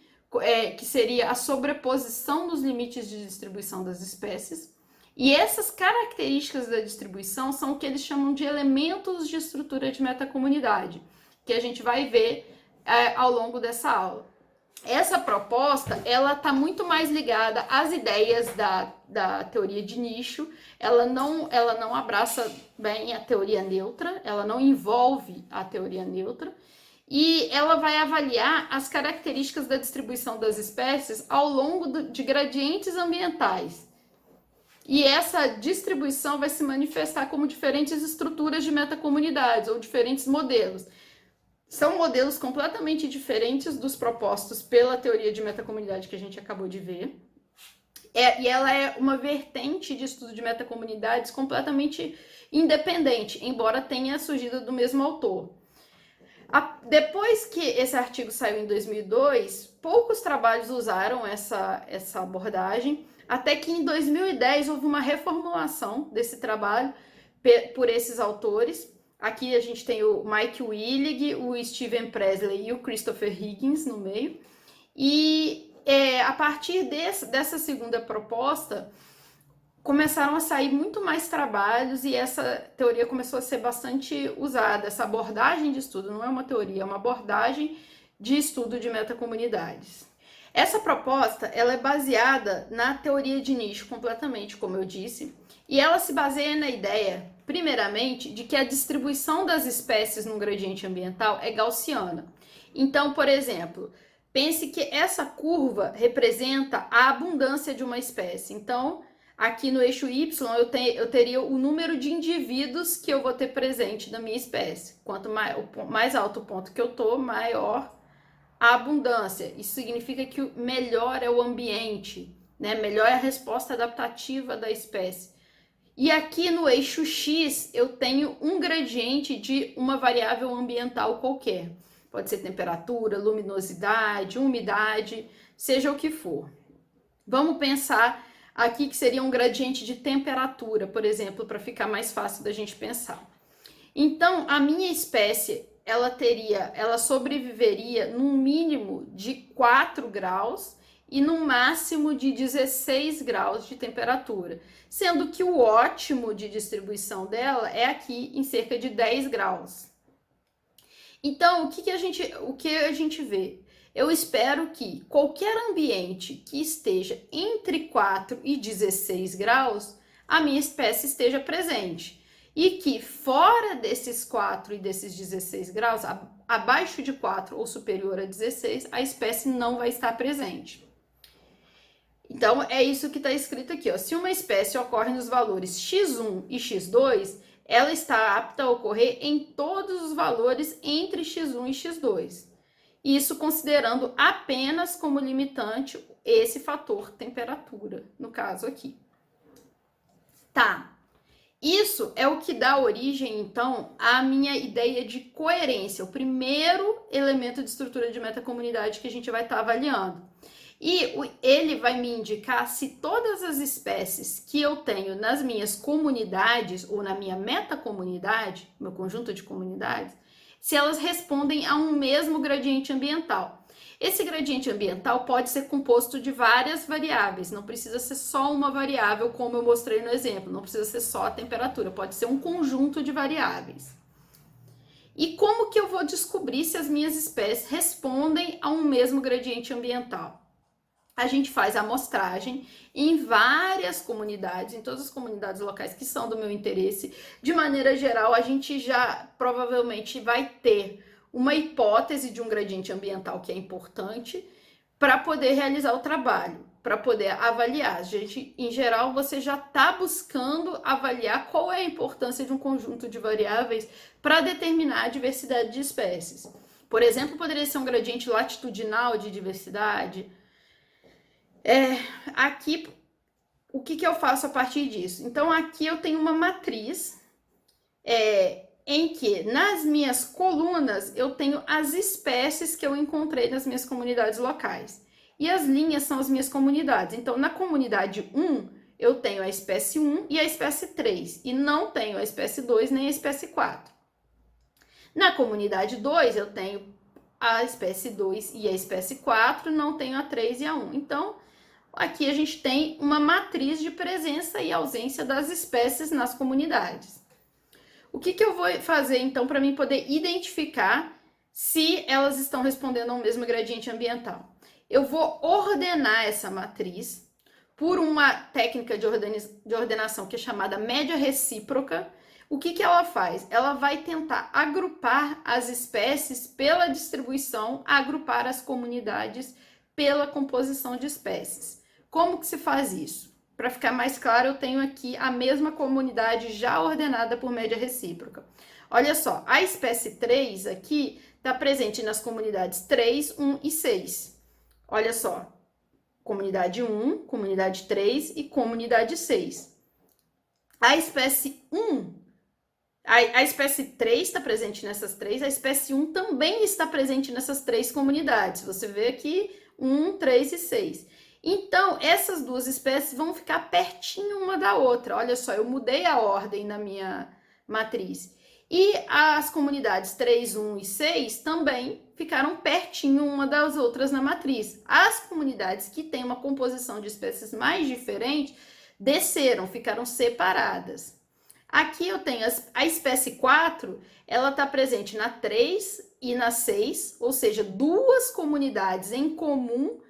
que seria a sobreposição dos limites de distribuição das espécies. E essas características da distribuição são o que eles chamam de elementos de estrutura de metacomunidade, que a gente vai ver ao longo dessa aula. Essa proposta, ela está muito mais ligada às ideias da teoria de nicho. Ela não abraça bem a teoria neutra, ela não envolve a teoria neutra, e ela vai avaliar as características da distribuição das espécies ao longo de gradientes ambientais. E essa distribuição vai se manifestar como diferentes estruturas de metacomunidades ou diferentes modelos. São modelos completamente diferentes dos propostos pela teoria de metacomunidade que a gente acabou de ver. E ela é uma vertente de estudo de metacomunidades completamente independente, embora tenha surgido do mesmo autor. Depois que esse artigo saiu em 2002, poucos trabalhos usaram essa abordagem, até que em 2010 houve uma reformulação desse trabalho por esses autores. Aqui a gente tem o Mike Willig, o Steven Presley e o Christopher Higgins no meio. E a partir dessa segunda proposta, começaram a sair muito mais trabalhos e essa teoria começou a ser bastante usada. Essa abordagem de estudo não é uma teoria, é uma abordagem de estudo de metacomunidades. Essa proposta ela é baseada na teoria de nicho completamente, como eu disse, e ela se baseia na ideia, primeiramente, de que a distribuição das espécies num gradiente ambiental é gaussiana. Então, por exemplo, pense que essa curva representa a abundância de uma espécie. Então, aqui no eixo Y, eu teria o número de indivíduos que eu vou ter presente na minha espécie. Quanto mais alto o ponto que eu tô, maior a abundância. Isso significa que melhor é o ambiente, né? Melhor é a resposta adaptativa da espécie. E aqui no eixo X, eu tenho um gradiente de uma variável ambiental qualquer. Pode ser temperatura, luminosidade, umidade, seja o que for. Vamos pensar aqui que seria um gradiente de temperatura, por exemplo, para ficar mais fácil da gente pensar. Então, a minha espécie, ela sobreviveria num mínimo de 4 graus e no máximo de 16 graus de temperatura, sendo que o ótimo de distribuição dela é aqui em cerca de 10 graus. Então, o que a gente vê? Eu espero que qualquer ambiente que esteja entre 4 e 16 graus, a minha espécie esteja presente. E que fora desses 4 e desses 16 graus, abaixo de 4 ou superior a 16, a espécie não vai estar presente. Então, é isso que está escrito aqui, ó. Se uma espécie ocorre nos valores x1 e x2, ela está apta a ocorrer em todos os valores entre x1 e x2. Isso considerando apenas como limitante esse fator temperatura, no caso aqui. Tá. Isso é o que dá origem, então, à minha ideia de coerência, o primeiro elemento de estrutura de metacomunidade que a gente vai estar avaliando. E ele vai me indicar se todas as espécies que eu tenho nas minhas comunidades ou na minha metacomunidade, meu conjunto de comunidades, se elas respondem a um mesmo gradiente ambiental. Esse gradiente ambiental pode ser composto de várias variáveis, não precisa ser só uma variável, como eu mostrei no exemplo, não precisa ser só a temperatura, pode ser um conjunto de variáveis. E como que eu vou descobrir se as minhas espécies respondem a um mesmo gradiente ambiental? A gente faz a amostragem em várias comunidades, em todas as comunidades locais que são do meu interesse. De maneira geral, a gente já provavelmente vai ter uma hipótese de um gradiente ambiental que é importante para poder realizar o trabalho, para poder avaliar. Gente, em geral, você já está buscando avaliar qual é a importância de um conjunto de variáveis para determinar a diversidade de espécies. Por exemplo, poderia ser um gradiente latitudinal de diversidade. Aqui, o que eu faço a partir disso? Então, aqui eu tenho uma matriz em que nas minhas colunas eu tenho as espécies que eu encontrei nas minhas comunidades locais. E as linhas são as minhas comunidades. Então, na comunidade 1, eu tenho a espécie 1 e a espécie 3. E não tenho a espécie 2 nem a espécie 4. Na comunidade 2, eu tenho a espécie 2 e a espécie 4, não tenho a 3 e a 1. Então, aqui a gente tem uma matriz de presença e ausência das espécies nas comunidades. O que eu vou fazer, então, para mim poder identificar se elas estão respondendo ao mesmo gradiente ambiental? Eu vou ordenar essa matriz por uma técnica de ordenação que é chamada média recíproca. O que ela faz? Ela vai tentar agrupar as espécies pela distribuição, agrupar as comunidades pela composição de espécies. Como que se faz isso? Para ficar mais claro, eu tenho aqui a mesma comunidade já ordenada por média recíproca. Olha só, a espécie 3 aqui está presente nas comunidades 3, 1 e 6. Olha só, comunidade 1, comunidade 3 e comunidade 6. A espécie 1, a espécie 3 está presente nessas três, a espécie 1 também está presente nessas três comunidades. Você vê aqui 1, 3 e 6. Então, essas duas espécies vão ficar pertinho uma da outra. Olha só, eu mudei a ordem na minha matriz. E as comunidades 3, 1 e 6 também ficaram pertinho uma das outras na matriz. As comunidades que têm uma composição de espécies mais diferente desceram, ficaram separadas. Aqui eu tenho a espécie 4, ela está presente na 3 e na 6, ou seja, duas comunidades em comum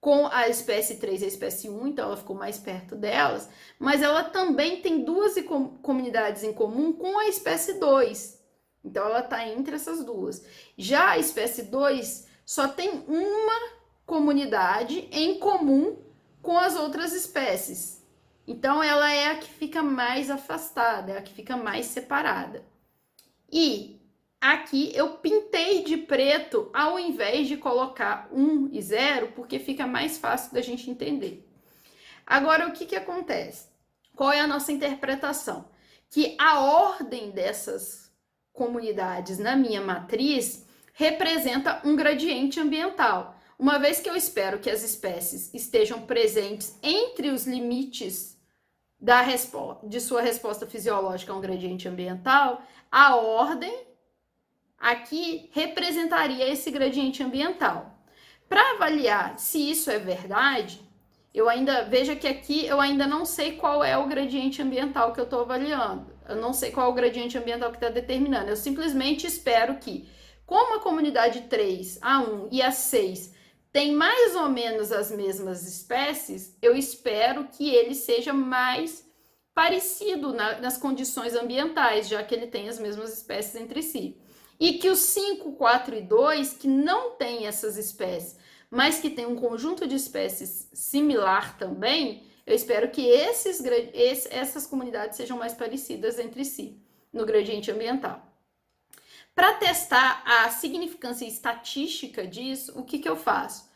com a espécie 3 e a espécie 1, então ela ficou mais perto delas, mas ela também tem duas comunidades em comum com a espécie 2, então ela está entre essas duas. Já a espécie 2 só tem uma comunidade em comum com as outras espécies, então ela é a que fica mais afastada, é a que fica mais separada. E aqui eu pintei de preto ao invés de colocar 1 e 0, porque fica mais fácil da gente entender. Agora, o que acontece? Qual é a nossa interpretação? Que a ordem dessas comunidades na minha matriz representa um gradiente ambiental. Uma vez que eu espero que as espécies estejam presentes entre os limites de sua resposta fisiológica a um gradiente ambiental, a ordem aqui representaria esse gradiente ambiental. Para avaliar se isso é verdade, veja que aqui eu ainda não sei qual é o gradiente ambiental que eu estou avaliando. Eu não sei qual é o gradiente ambiental que está determinando. Eu simplesmente espero que, como a comunidade 3, A1 e A6 tem mais ou menos as mesmas espécies, eu espero que ele seja mais parecido nas condições ambientais, já que ele tem as mesmas espécies entre si. E que os 5, 4 e 2, que não tem essas espécies, mas que tem um conjunto de espécies similar também, eu espero que essas comunidades sejam mais parecidas entre si, no gradiente ambiental. Para testar a significância estatística disso, o que eu faço?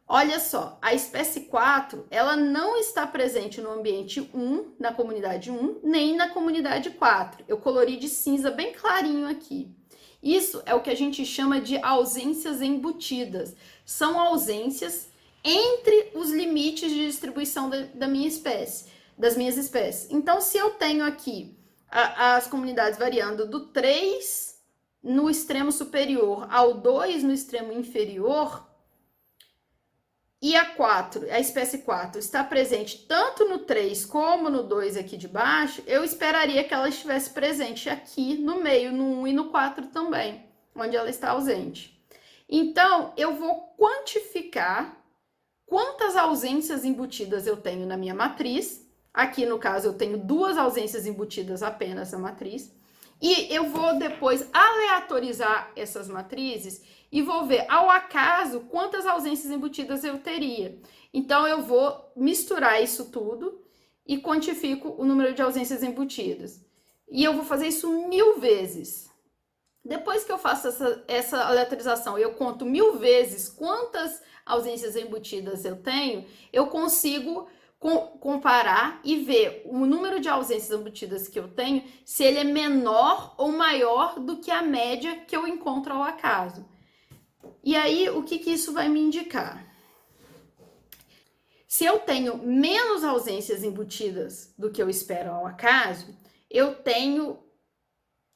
Olha só, a espécie 4, ela não está presente no ambiente 1, na comunidade 1, nem na comunidade 4. Eu colori de cinza bem clarinho aqui. Isso é o que a gente chama de ausências embutidas. São ausências entre os limites de distribuição da minha espécie, das minhas espécies. Então, se eu tenho aqui as comunidades variando do 3 no extremo superior ao 2 no extremo inferior, e a espécie 4, está presente tanto no 3 como no 2 aqui de baixo, eu esperaria que ela estivesse presente aqui no meio, no 1 e no 4 também, onde ela está ausente. Então, eu vou quantificar quantas ausências embutidas eu tenho na minha matriz. Aqui, no caso, eu tenho 2 ausências embutidas apenas na matriz. E eu vou depois aleatorizar essas matrizes e vou ver ao acaso quantas ausências embutidas eu teria. Então, eu vou misturar isso tudo e quantifico o número de ausências embutidas. E eu vou fazer isso 1000 vezes. Depois que eu faço essa aleatorização e eu conto 1000 vezes quantas ausências embutidas eu tenho, eu consigo comparar e ver o número de ausências embutidas que eu tenho, se ele é menor ou maior do que a média que eu encontro ao acaso. E aí, o que isso vai me indicar? Se eu tenho menos ausências embutidas do que eu espero ao acaso, eu tenho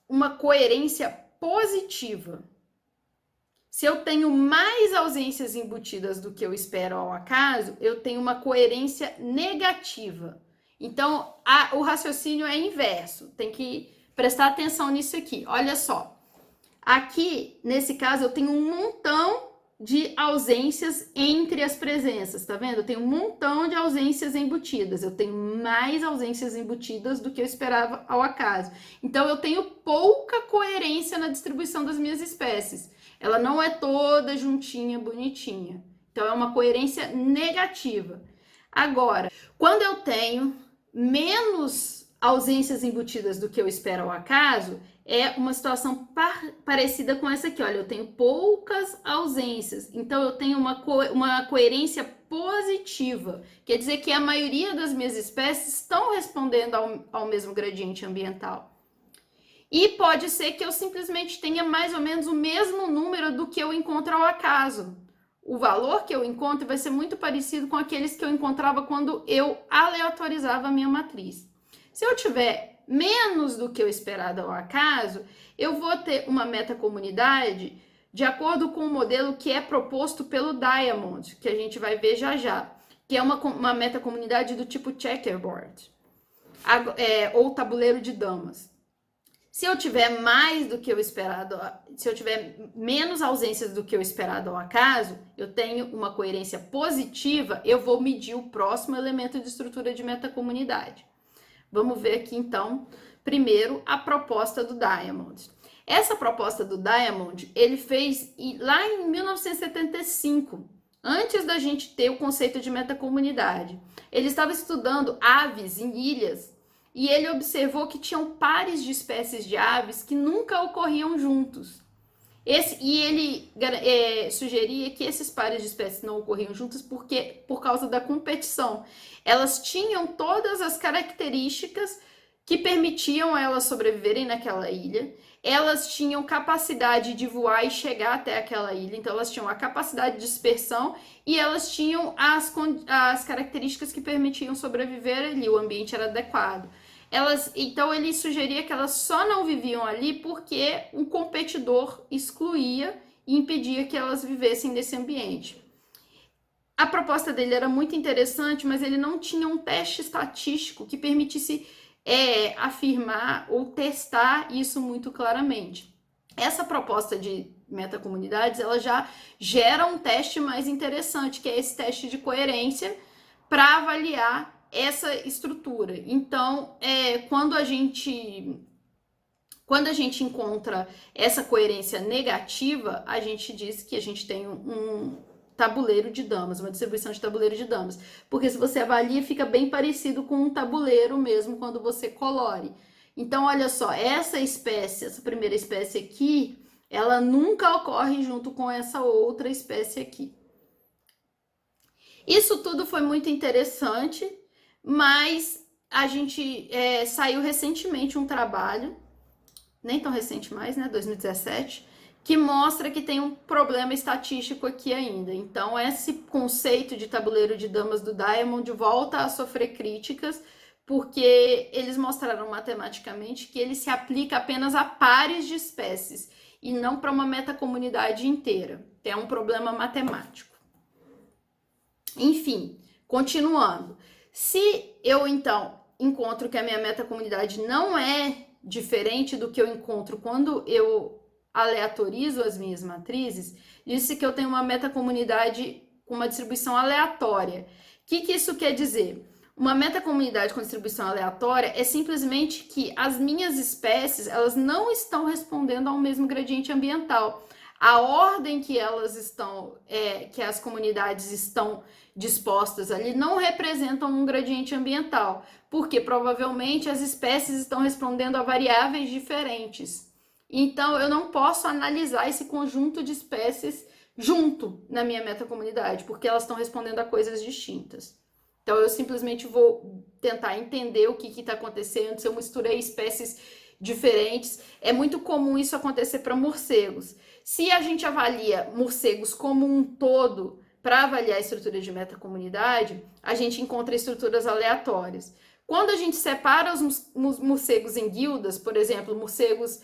uma coerência positiva. Se eu tenho mais ausências embutidas do que eu espero ao acaso, eu tenho uma coerência negativa. Então, o raciocínio é inverso. Tem que prestar atenção nisso aqui. Olha só. Aqui, nesse caso, eu tenho um montão de ausências entre as presenças, tá vendo? Eu tenho um montão de ausências embutidas. Eu tenho mais ausências embutidas do que eu esperava ao acaso. Então, eu tenho pouca coerência na distribuição das minhas espécies. Ela não é toda juntinha, bonitinha. Então, é uma coerência negativa. Agora, quando eu tenho menos ausências embutidas do que eu espero ao acaso, é uma situação parecida com essa aqui. Olha, eu tenho poucas ausências. Então, eu tenho uma coerência positiva. Quer dizer que a maioria das minhas espécies estão respondendo ao mesmo gradiente ambiental. E pode ser que eu simplesmente tenha mais ou menos o mesmo número do que eu encontro ao acaso. O valor que eu encontro vai ser muito parecido com aqueles que eu encontrava quando eu aleatorizava a minha matriz. Se eu tiver menos do que eu esperado ao acaso, eu vou ter uma metacomunidade de acordo com o modelo que é proposto pelo Diamond, que a gente vai ver já já, que é uma metacomunidade do tipo checkerboard, ou tabuleiro de damas. Se eu tiver mais do que eu esperado, se eu tiver menos ausências do que eu esperado ao acaso, eu tenho uma coerência positiva, eu vou medir o próximo elemento de estrutura de metacomunidade. Vamos ver aqui, então, primeiro, a proposta do Diamond. Essa proposta do Diamond, ele fez lá em 1975, antes da gente ter o conceito de metacomunidade. Ele estava estudando aves em ilhas, e ele observou que tinham pares de espécies de aves que nunca ocorriam juntos. E ele sugeria que esses pares de espécies não ocorriam juntos por causa da competição. Elas tinham todas as características que permitiam elas sobreviverem naquela ilha. Elas tinham capacidade de voar e chegar até aquela ilha. Então, elas tinham a capacidade de dispersão e elas tinham as características que permitiam sobreviver ali. O ambiente era adequado. Então, ele sugeria que elas só não viviam ali porque um competidor excluía e impedia que elas vivessem nesse ambiente. A proposta dele era muito interessante, mas ele não tinha um teste estatístico que permitisse afirmar ou testar isso muito claramente. Essa proposta de metacomunidades, ela já gera um teste mais interessante, que é esse teste de coerência para avaliar essa estrutura. Então, quando a gente encontra essa coerência negativa, a gente diz que a gente tem um tabuleiro de damas, uma distribuição de tabuleiro de damas. Porque se você avalia, fica bem parecido com um tabuleiro mesmo quando você colore. Então, olha só, essa primeira espécie aqui, ela nunca ocorre junto com essa outra espécie aqui. Isso tudo foi muito interessante, mas a gente saiu recentemente um trabalho, nem tão recente mais, né, 2017, que mostra que tem um problema estatístico aqui ainda. Então, esse conceito de tabuleiro de damas do Diamond volta a sofrer críticas, porque eles mostraram matematicamente que ele se aplica apenas a pares de espécies e não para uma metacomunidade inteira. É um problema matemático. Enfim, continuando. Se eu, então, encontro que a minha metacomunidade não é diferente do que eu encontro quando eu aleatorizo as minhas matrizes, disse que eu tenho uma metacomunidade com uma distribuição aleatória. O que isso quer dizer? Uma metacomunidade com distribuição aleatória é simplesmente que as minhas espécies, elas não estão respondendo ao mesmo gradiente ambiental. A ordem que elas estão, que as comunidades estão dispostas ali, não representam um gradiente ambiental, porque provavelmente as espécies estão respondendo a variáveis diferentes. Então, eu não posso analisar esse conjunto de espécies junto na minha metacomunidade, porque elas estão respondendo a coisas distintas. Então, eu simplesmente vou tentar entender o que está acontecendo, se eu misturei espécies diferentes. É muito comum isso acontecer para morcegos. Se a gente avalia morcegos como um todo para avaliar a estrutura de metacomunidade, a gente encontra estruturas aleatórias. Quando a gente separa os morcegos em guildas, por exemplo, morcegos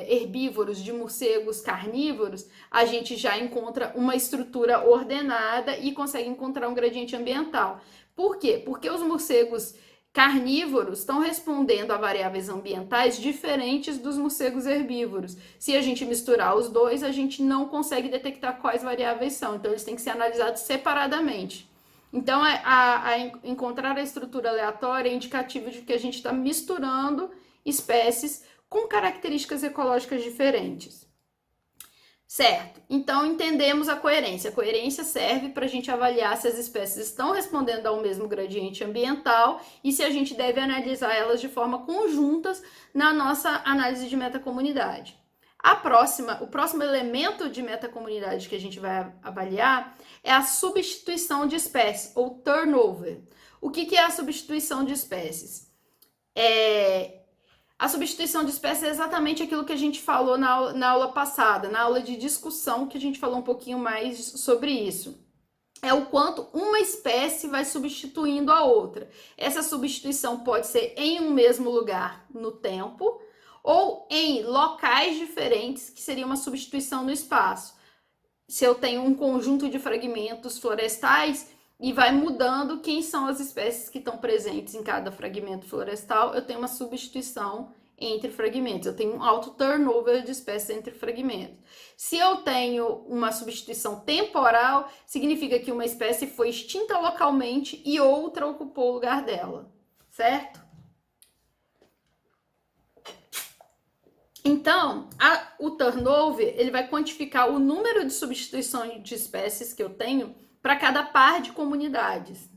herbívoros de morcegos carnívoros, a gente já encontra uma estrutura ordenada e consegue encontrar um gradiente ambiental. Por quê? Porque os morcegos carnívoros estão respondendo a variáveis ambientais diferentes dos morcegos herbívoros. Se a gente misturar os dois, a gente não consegue detectar quais variáveis são, então eles têm que ser analisados separadamente. Então, encontrar a estrutura aleatória é indicativo de que a gente está misturando espécies com características ecológicas diferentes. Certo? Então, entendemos a coerência. A coerência serve para a gente avaliar se as espécies estão respondendo ao mesmo gradiente ambiental e se a gente deve analisar elas de forma conjuntas na nossa análise de metacomunidade. O próximo elemento de metacomunidade que a gente vai avaliar é a substituição de espécies, ou turnover. O que é a substituição de espécies? A substituição de espécies é exatamente aquilo que a gente falou na aula passada, na aula de discussão, que a gente falou um pouquinho mais sobre isso. É o quanto uma espécie vai substituindo a outra. Essa substituição pode ser em um mesmo lugar no tempo, ou em locais diferentes, que seria uma substituição no espaço. Se eu tenho um conjunto de fragmentos florestais e vai mudando quem são as espécies que estão presentes em cada fragmento florestal, eu tenho uma substituição entre fragmentos. Eu tenho um alto turnover de espécies entre fragmentos. Se eu tenho uma substituição temporal, significa que uma espécie foi extinta localmente e outra ocupou o lugar dela, certo? Então, o turnover, ele vai quantificar o número de substituições de espécies que eu tenho para cada par de comunidades.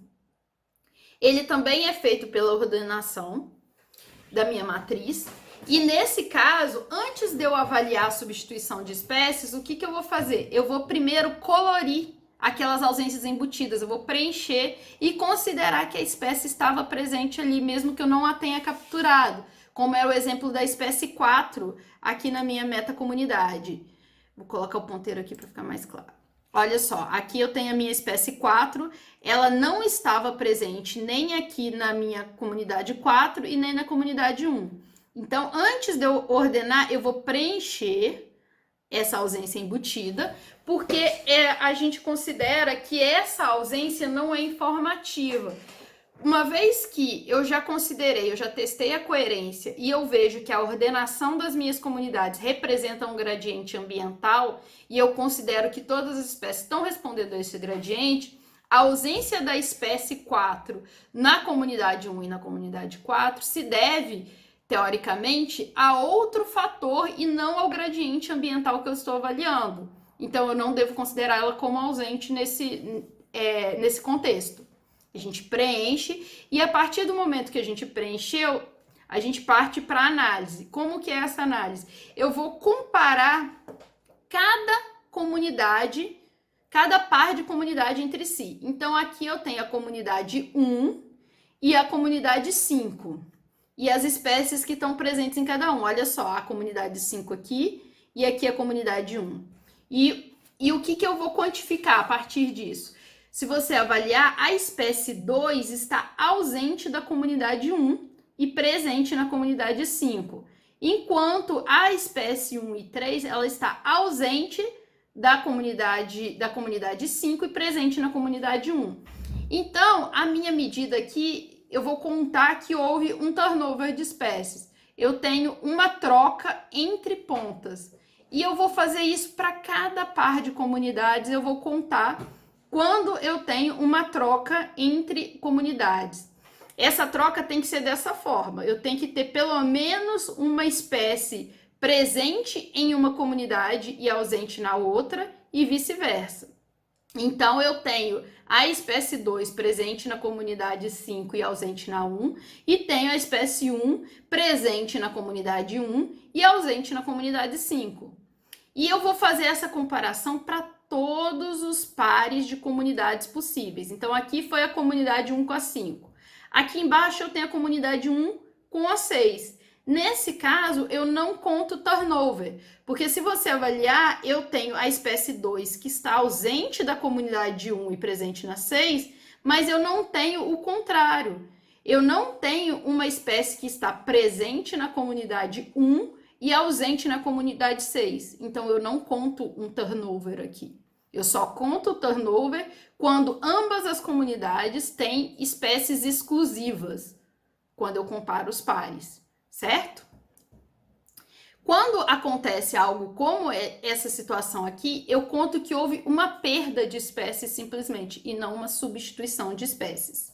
Ele também é feito pela ordenação da minha matriz. E nesse caso, antes de eu avaliar a substituição de espécies, o que eu vou fazer? Eu vou primeiro colorir aquelas ausências embutidas, eu vou preencher e considerar que a espécie estava presente ali, mesmo que eu não a tenha capturado, como é o exemplo da espécie 4 aqui na minha metacomunidade. Vou colocar o ponteiro aqui para ficar mais claro. Olha só, aqui eu tenho a minha espécie 4, ela não estava presente nem aqui na minha comunidade 4 e nem na comunidade 1. Então, antes de eu ordenar, eu vou preencher essa ausência embutida, porque a gente considera que essa ausência não é informativa. Uma vez que eu já considerei, eu já testei a coerência e eu vejo que a ordenação das minhas comunidades representa um gradiente ambiental e eu considero que todas as espécies estão respondendo a esse gradiente, a ausência da espécie 4 na comunidade 1 e na comunidade 4 se deve, teoricamente, a outro fator e não ao gradiente ambiental que eu estou avaliando. Então, eu não devo considerar ela como ausente nesse contexto. A gente preenche e a partir do momento que a gente preencheu, a gente parte para a análise. Como que é essa análise? Eu vou comparar cada comunidade, cada par de comunidade entre si. Então, aqui eu tenho a comunidade 1 e a comunidade 5. E as espécies que estão presentes em cada um. Olha só, a comunidade 5 aqui e aqui a comunidade 1. E o que eu vou quantificar a partir disso? Se você avaliar, a espécie 2 está ausente da comunidade 1 e presente na comunidade 5. Enquanto a espécie 1 e 3, ela está ausente da comunidade 5 e presente na comunidade 1. Então, a minha medida aqui, eu vou contar que houve um turnover de espécies. Eu tenho uma troca entre pontas. E eu vou fazer isso para cada par de comunidades, eu vou contar quando eu tenho uma troca entre comunidades. Essa troca tem que ser dessa forma. Eu tenho que ter pelo menos uma espécie presente em uma comunidade e ausente na outra e vice-versa. Então, eu tenho a espécie 2 presente na comunidade 5 e ausente na 1, e tenho a espécie 1 presente na comunidade 1 e ausente na comunidade 5. E eu vou fazer essa comparação para todos os pares de comunidades possíveis. Então, aqui foi a comunidade 1 com a 5. Aqui embaixo eu tenho a comunidade 1 com a 6. Nesse caso, eu não conto turnover, porque se você avaliar, eu tenho a espécie 2 que está ausente da comunidade 1 e presente na 6, mas eu não tenho o contrário. Eu não tenho uma espécie que está presente na comunidade 1 e ausente na comunidade 6. Então, eu não conto um turnover aqui. Eu só conto o turnover quando ambas as comunidades têm espécies exclusivas, quando eu comparo os pares, certo? Quando acontece algo como essa situação aqui, eu conto que houve uma perda de espécies simplesmente, e não uma substituição de espécies.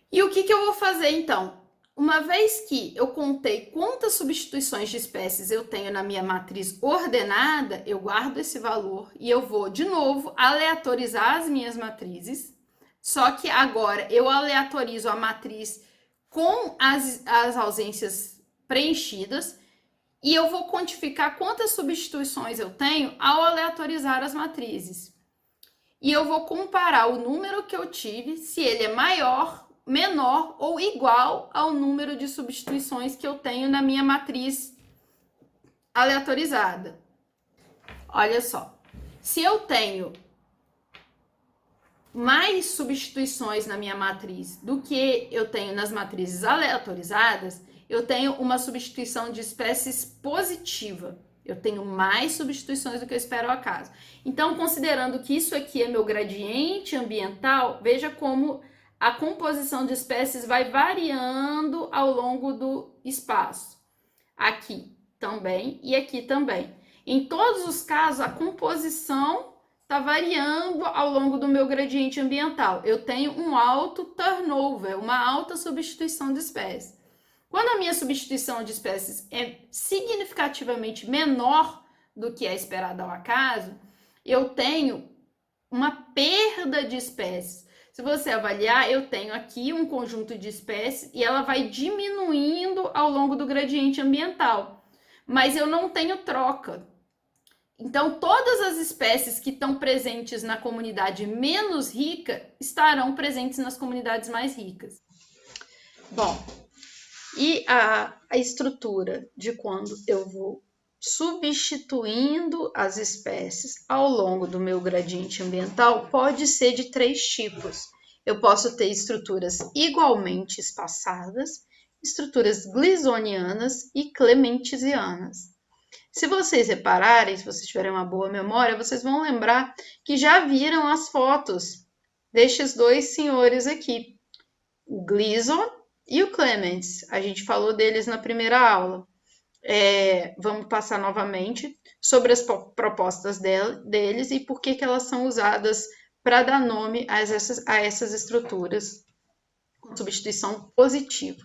E o que eu vou fazer então? Uma vez que eu contei quantas substituições de espécies eu tenho na minha matriz ordenada, eu guardo esse valor e eu vou, de novo, aleatorizar as minhas matrizes. Só que agora eu aleatorizo a matriz com as ausências preenchidas e eu vou quantificar quantas substituições eu tenho ao aleatorizar as matrizes. E eu vou comparar o número que eu tive, se ele é maior, menor ou igual ao número de substituições que eu tenho na minha matriz aleatorizada. Olha só, se eu tenho mais substituições na minha matriz do que eu tenho nas matrizes aleatorizadas, eu tenho uma substituição de espécies positiva. Eu tenho mais substituições do que eu espero ao acaso. Então, considerando que isso aqui é meu gradiente ambiental, veja como a composição de espécies vai variando ao longo do espaço. Aqui também e aqui também. Em todos os casos, a composição está variando ao longo do meu gradiente ambiental. Eu tenho um alto turnover, uma alta substituição de espécies. Quando a minha substituição de espécies é significativamente menor do que é esperado ao acaso, eu tenho uma perda de espécies. Se você avaliar, eu tenho aqui um conjunto de espécies e ela vai diminuindo ao longo do gradiente ambiental, mas eu não tenho troca. Então, todas as espécies que estão presentes na comunidade menos rica estarão presentes nas comunidades mais ricas. Bom, e a estrutura de quando eu vou substituindo as espécies ao longo do meu gradiente ambiental pode ser de 3 tipos. Eu posso ter estruturas igualmente espaçadas, estruturas glisonianas e clementisianas. Se vocês repararem, se vocês tiverem uma boa memória, vocês vão lembrar que já viram as fotos destes dois senhores aqui, o Gleason e o Clements. A gente falou deles na primeira aula. Vamos passar novamente sobre as propostas deles e por que elas são usadas para dar nome a essas estruturas com substituição positiva.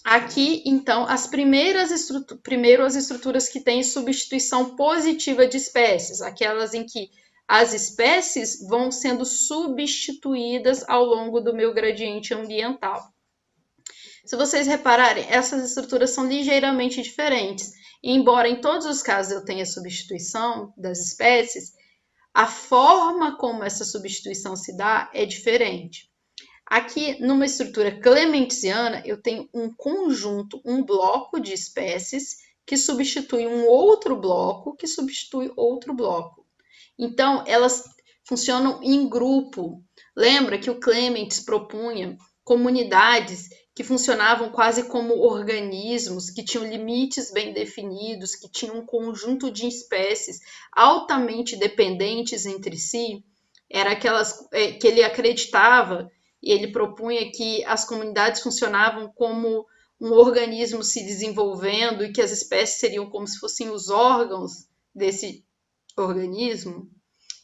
Aqui, então, primeiro as estruturas que têm substituição positiva de espécies, aquelas em que as espécies vão sendo substituídas ao longo do meu gradiente ambiental. Se vocês repararem, essas estruturas são ligeiramente diferentes. Embora em todos os casos eu tenha substituição das espécies, a forma como essa substituição se dá é diferente. Aqui, numa estrutura clementsiana, eu tenho um conjunto, um bloco de espécies que substitui um outro bloco que substitui outro bloco. Então, elas funcionam em grupo. Lembra que o Clements propunha comunidades que funcionavam quase como organismos, que tinham limites bem definidos, que tinham um conjunto de espécies altamente dependentes entre si. Era aquelas que ele acreditava, e ele propunha que as comunidades funcionavam como um organismo se desenvolvendo e que as espécies seriam como se fossem os órgãos desse organismo.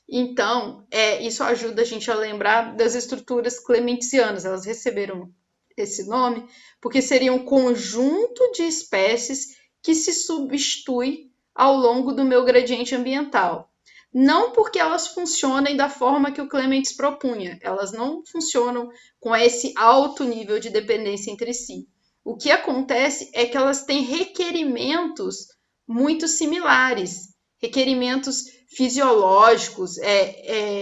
Então, isso ajuda a gente a lembrar das estruturas clementsianas. Elas receberam esse nome porque seria um conjunto de espécies que se substitui ao longo do meu gradiente ambiental. Não porque elas funcionem da forma que o Clements propunha. Elas não funcionam com esse alto nível de dependência entre si. O que acontece é que elas têm requerimentos muito similares, requerimentos fisiológicos,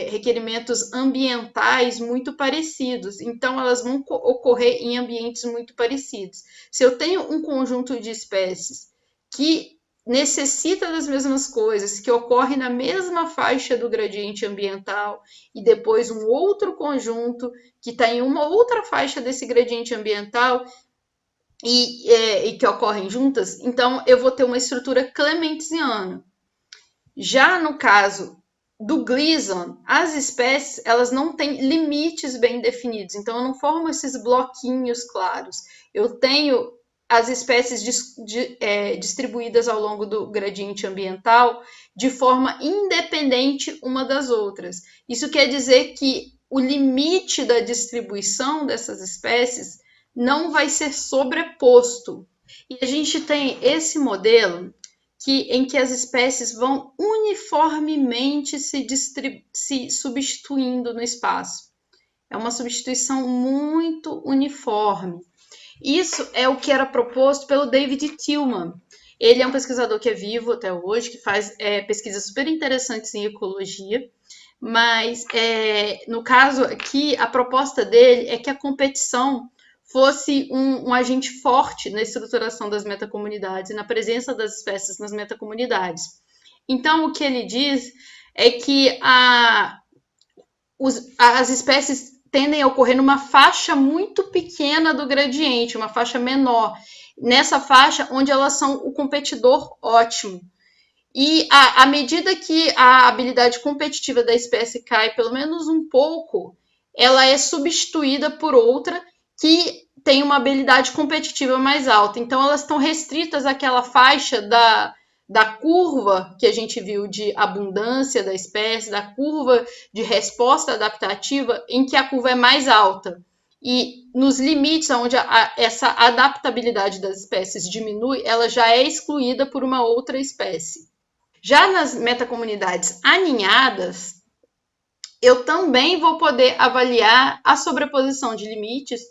requerimentos ambientais muito parecidos. Então, elas vão ocorrer em ambientes muito parecidos. Se eu tenho um conjunto de espécies que necessita das mesmas coisas, que ocorre na mesma faixa do gradiente ambiental, e depois um outro conjunto que está em uma outra faixa desse gradiente ambiental e que ocorrem juntas, então eu vou ter uma estrutura clementsiana. Já no caso do Gleason, as espécies elas não têm limites bem definidos, então eu não formo esses bloquinhos claros. Eu tenho as espécies distribuídas ao longo do gradiente ambiental de forma independente uma das outras. Isso quer dizer que o limite da distribuição dessas espécies não vai ser sobreposto. E a gente tem esse modelo em que as espécies vão uniformemente se substituindo no espaço. É uma substituição muito uniforme. Isso é o que era proposto pelo David Tillman. Ele é um pesquisador que é vivo até hoje, que faz pesquisas super interessantes em ecologia, mas no caso aqui, a proposta dele é que a competição fosse um agente forte na estruturação das metacomunidades e na presença das espécies nas metacomunidades. Então, o que ele diz é que as espécies tendem a ocorrer numa faixa muito pequena do gradiente, uma faixa menor, nessa faixa onde elas são o competidor ótimo. E à medida que a habilidade competitiva da espécie cai pelo menos um pouco, ela é substituída por outra que tem uma habilidade competitiva mais alta. Então, elas estão restritas àquela faixa da curva que a gente viu de abundância da espécie, da curva de resposta adaptativa, em que a curva é mais alta. E nos limites onde essa adaptabilidade das espécies diminui, ela já é excluída por uma outra espécie. Já nas metacomunidades aninhadas, eu também vou poder avaliar a sobreposição de limites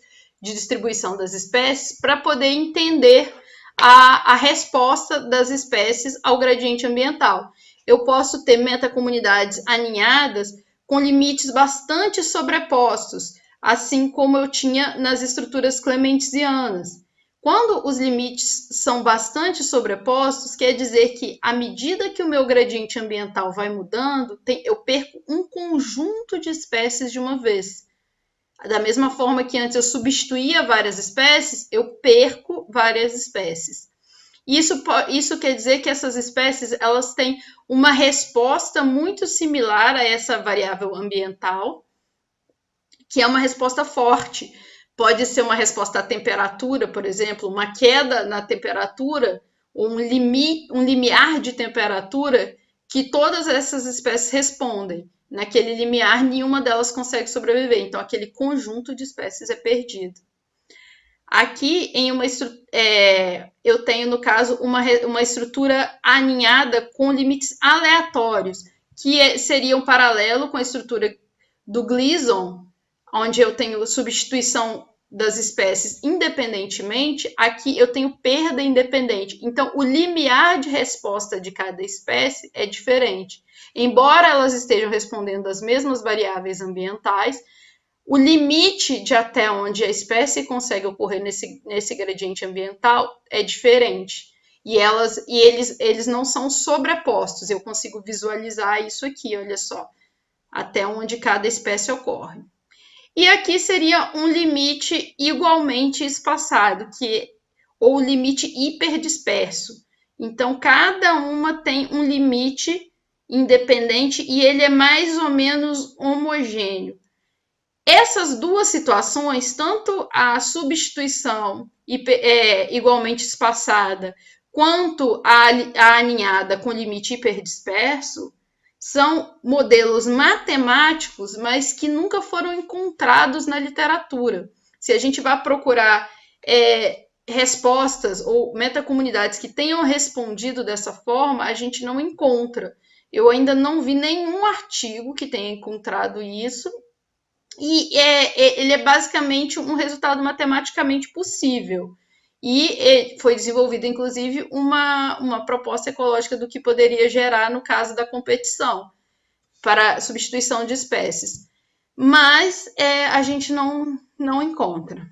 de distribuição das espécies para poder entender a resposta das espécies ao gradiente ambiental. Eu posso ter metacomunidades aninhadas com limites bastante sobrepostos, assim como eu tinha nas estruturas clementsianas. Quando os limites são bastante sobrepostos, quer dizer que, à medida que o meu gradiente ambiental vai mudando, eu perco um conjunto de espécies de uma vez. Da mesma forma que antes eu substituía várias espécies, eu perco várias espécies. Isso quer dizer que essas espécies elas têm uma resposta muito similar a essa variável ambiental, que é uma resposta forte. Pode ser uma resposta à temperatura, por exemplo, uma queda na temperatura, ou um limiar de temperatura que todas essas espécies respondem. Naquele limiar, nenhuma delas consegue sobreviver. Então, aquele conjunto de espécies é perdido. Aqui, eu tenho, no caso, uma estrutura aninhada com limites aleatórios, que seria um paralelo com a estrutura do Gleason, onde eu tenho substituição das espécies independentemente. Aqui eu tenho perda independente. Então, o limiar de resposta de cada espécie é diferente. Embora elas estejam respondendo as mesmas variáveis ambientais, o limite de até onde a espécie consegue ocorrer nesse gradiente ambiental é diferente. E eles não são sobrepostos. Eu consigo visualizar isso aqui, olha só, até onde cada espécie ocorre. E aqui seria um limite igualmente espaçado, ou limite hiperdisperso. Então, cada uma tem um limite independente e ele é mais ou menos homogêneo. Essas duas situações, tanto a substituição igualmente espaçada, quanto a aninhada com limite hiperdisperso, são modelos matemáticos, mas que nunca foram encontrados na literatura. Se a gente vai procurar respostas ou metacomunidades que tenham respondido dessa forma, a gente não encontra. Eu ainda não vi nenhum artigo que tenha encontrado isso, e ele é basicamente um resultado matematicamente possível. E foi desenvolvida, inclusive, uma proposta ecológica do que poderia gerar no caso da competição para substituição de espécies. Mas a gente não encontra.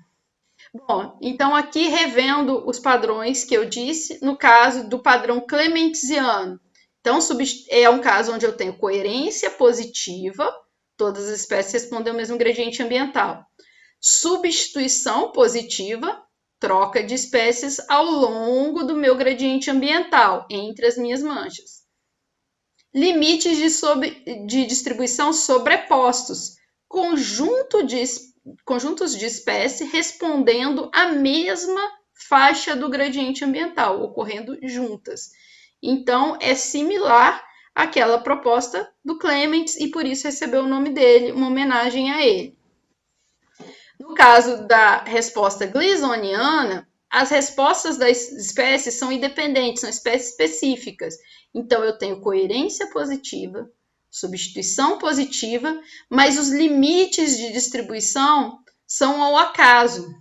Bom, então aqui revendo os padrões que eu disse, no caso do padrão clementiziano. Então, é um caso onde eu tenho coerência positiva, todas as espécies respondem ao mesmo gradiente ambiental. Substituição positiva, troca de espécies ao longo do meu gradiente ambiental, entre as minhas manchas. Limites de distribuição sobrepostos, conjuntos de espécie respondendo à mesma faixa do gradiente ambiental, ocorrendo juntas. Então, é similar àquela proposta do Clements e por isso recebeu o nome dele, uma homenagem a ele. No caso da resposta gleasoniana, as respostas das espécies são independentes, são espécies específicas. Então, eu tenho coerência positiva, substituição positiva, mas os limites de distribuição são ao acaso.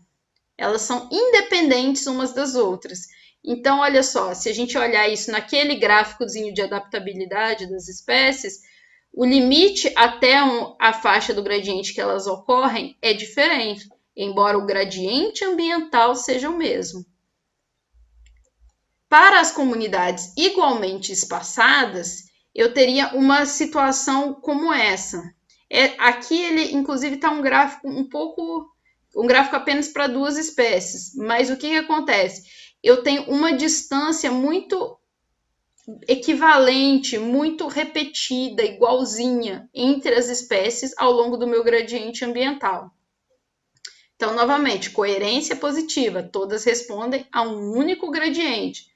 Elas são independentes umas das outras. Então, olha só, se a gente olhar isso naquele gráficozinho de adaptabilidade das espécies, o limite até a faixa do gradiente que elas ocorrem é diferente, embora o gradiente ambiental seja o mesmo. Para as comunidades igualmente espaçadas, eu teria uma situação como essa. Aqui ele, inclusive, está um gráfico um gráfico apenas para duas espécies, mas o que acontece? Eu tenho uma distância muito equivalente, muito repetida, igualzinha entre as espécies ao longo do meu gradiente ambiental. Então, novamente, coerência positiva, todas respondem a um único gradiente.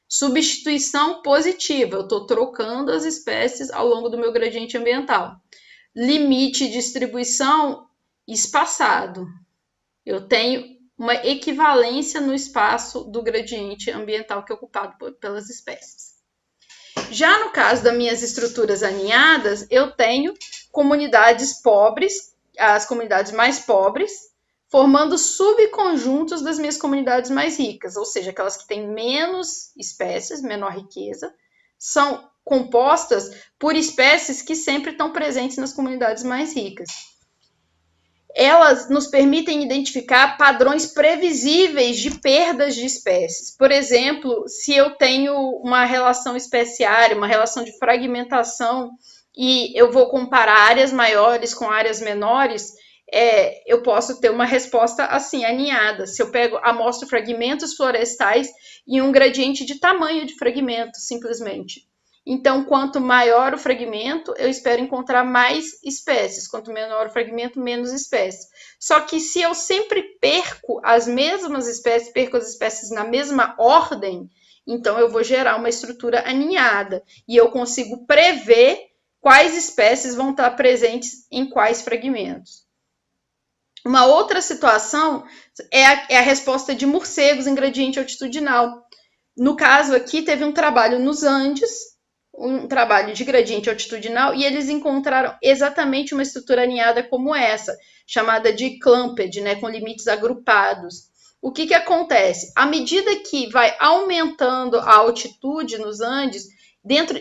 Substituição positiva, eu estou trocando as espécies ao longo do meu gradiente ambiental. Limite de distribuição espaçado, eu tenho uma equivalência no espaço do gradiente ambiental que é ocupado pelas espécies. Já no caso das minhas estruturas aninhadas, eu tenho comunidades pobres, as comunidades mais pobres, formando subconjuntos das minhas comunidades mais ricas, ou seja, aquelas que têm menos espécies, menor riqueza, são compostas por espécies que sempre estão presentes nas comunidades mais ricas. Elas nos permitem identificar padrões previsíveis de perdas de espécies. Por exemplo, se eu tenho uma relação especiária, uma relação de fragmentação, e eu vou comparar áreas maiores com áreas menores, eu posso ter uma resposta assim, aninhada. Se eu amostro fragmentos florestais e um gradiente de tamanho de fragmento, simplesmente. Então, quanto maior o fragmento, eu espero encontrar mais espécies. Quanto menor o fragmento, menos espécies. Só que se eu sempre perco as mesmas espécies, perco as espécies na mesma ordem, então eu vou gerar uma estrutura aninhada. E eu consigo prever quais espécies vão estar presentes em quais fragmentos. Uma outra situação é a resposta de morcegos em gradiente altitudinal. No caso aqui, teve um trabalho nos Andes, um trabalho de gradiente altitudinal, e eles encontraram exatamente uma estrutura aninhada como essa, chamada de clumped, né, com limites agrupados. O que acontece? À medida que vai aumentando a altitude nos Andes,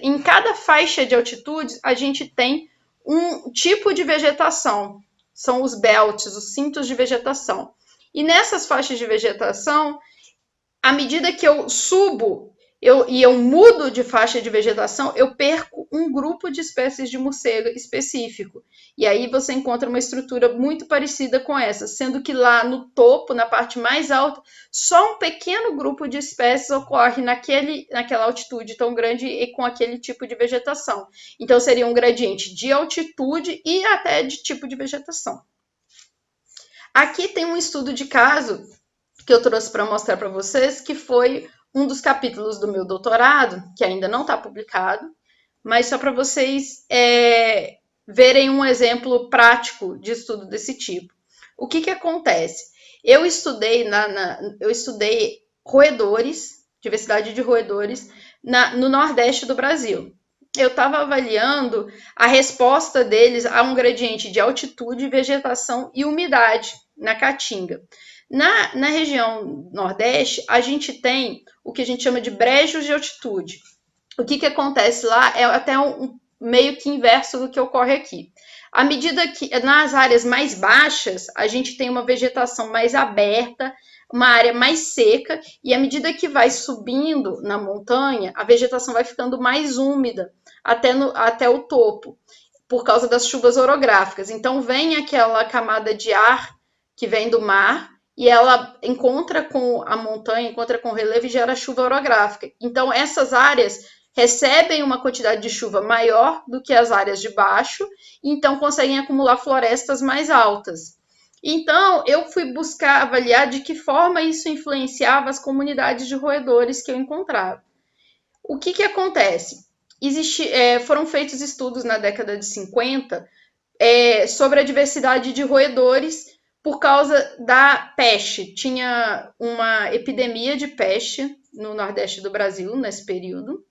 em cada faixa de altitude, a gente tem um tipo de vegetação. São os belts, os cintos de vegetação. E nessas faixas de vegetação, à medida que eu subo e eu mudo de faixa de vegetação, eu perco um grupo de espécies de morcego específico. E aí você encontra uma estrutura muito parecida com essa, sendo que lá no topo, na parte mais alta, só um pequeno grupo de espécies ocorre naquela altitude tão grande e com aquele tipo de vegetação. Então, seria um gradiente de altitude e até de tipo de vegetação. Aqui tem um estudo de caso que eu trouxe para mostrar para vocês, que foi um dos capítulos do meu doutorado, que ainda não está publicado, mas só para vocês verem um exemplo prático de estudo desse tipo. O que acontece? Eu estudei roedores, diversidade de roedores, no Nordeste do Brasil. Eu estava avaliando a resposta deles a um gradiente de altitude, vegetação e umidade na Caatinga. Na região Nordeste, a gente tem o que a gente chama de brejos de altitude. O que acontece lá é até meio que inverso do que ocorre aqui. À medida que nas áreas mais baixas, a gente tem uma vegetação mais aberta, uma área mais seca, e à medida que vai subindo na montanha, a vegetação vai ficando mais úmida até o topo, por causa das chuvas orográficas. Então, vem aquela camada de ar que vem do mar, e ela encontra com a montanha, encontra com o relevo e gera chuva orográfica. Então, essas áreas recebem uma quantidade de chuva maior do que as áreas de baixo, e então conseguem acumular florestas mais altas. Então, eu fui buscar avaliar de que forma isso influenciava as comunidades de roedores que eu encontrava. O que acontece? Foram feitos estudos na década de 50 sobre a diversidade de roedores por causa da peste. Tinha uma epidemia de peste no Nordeste do Brasil nesse período,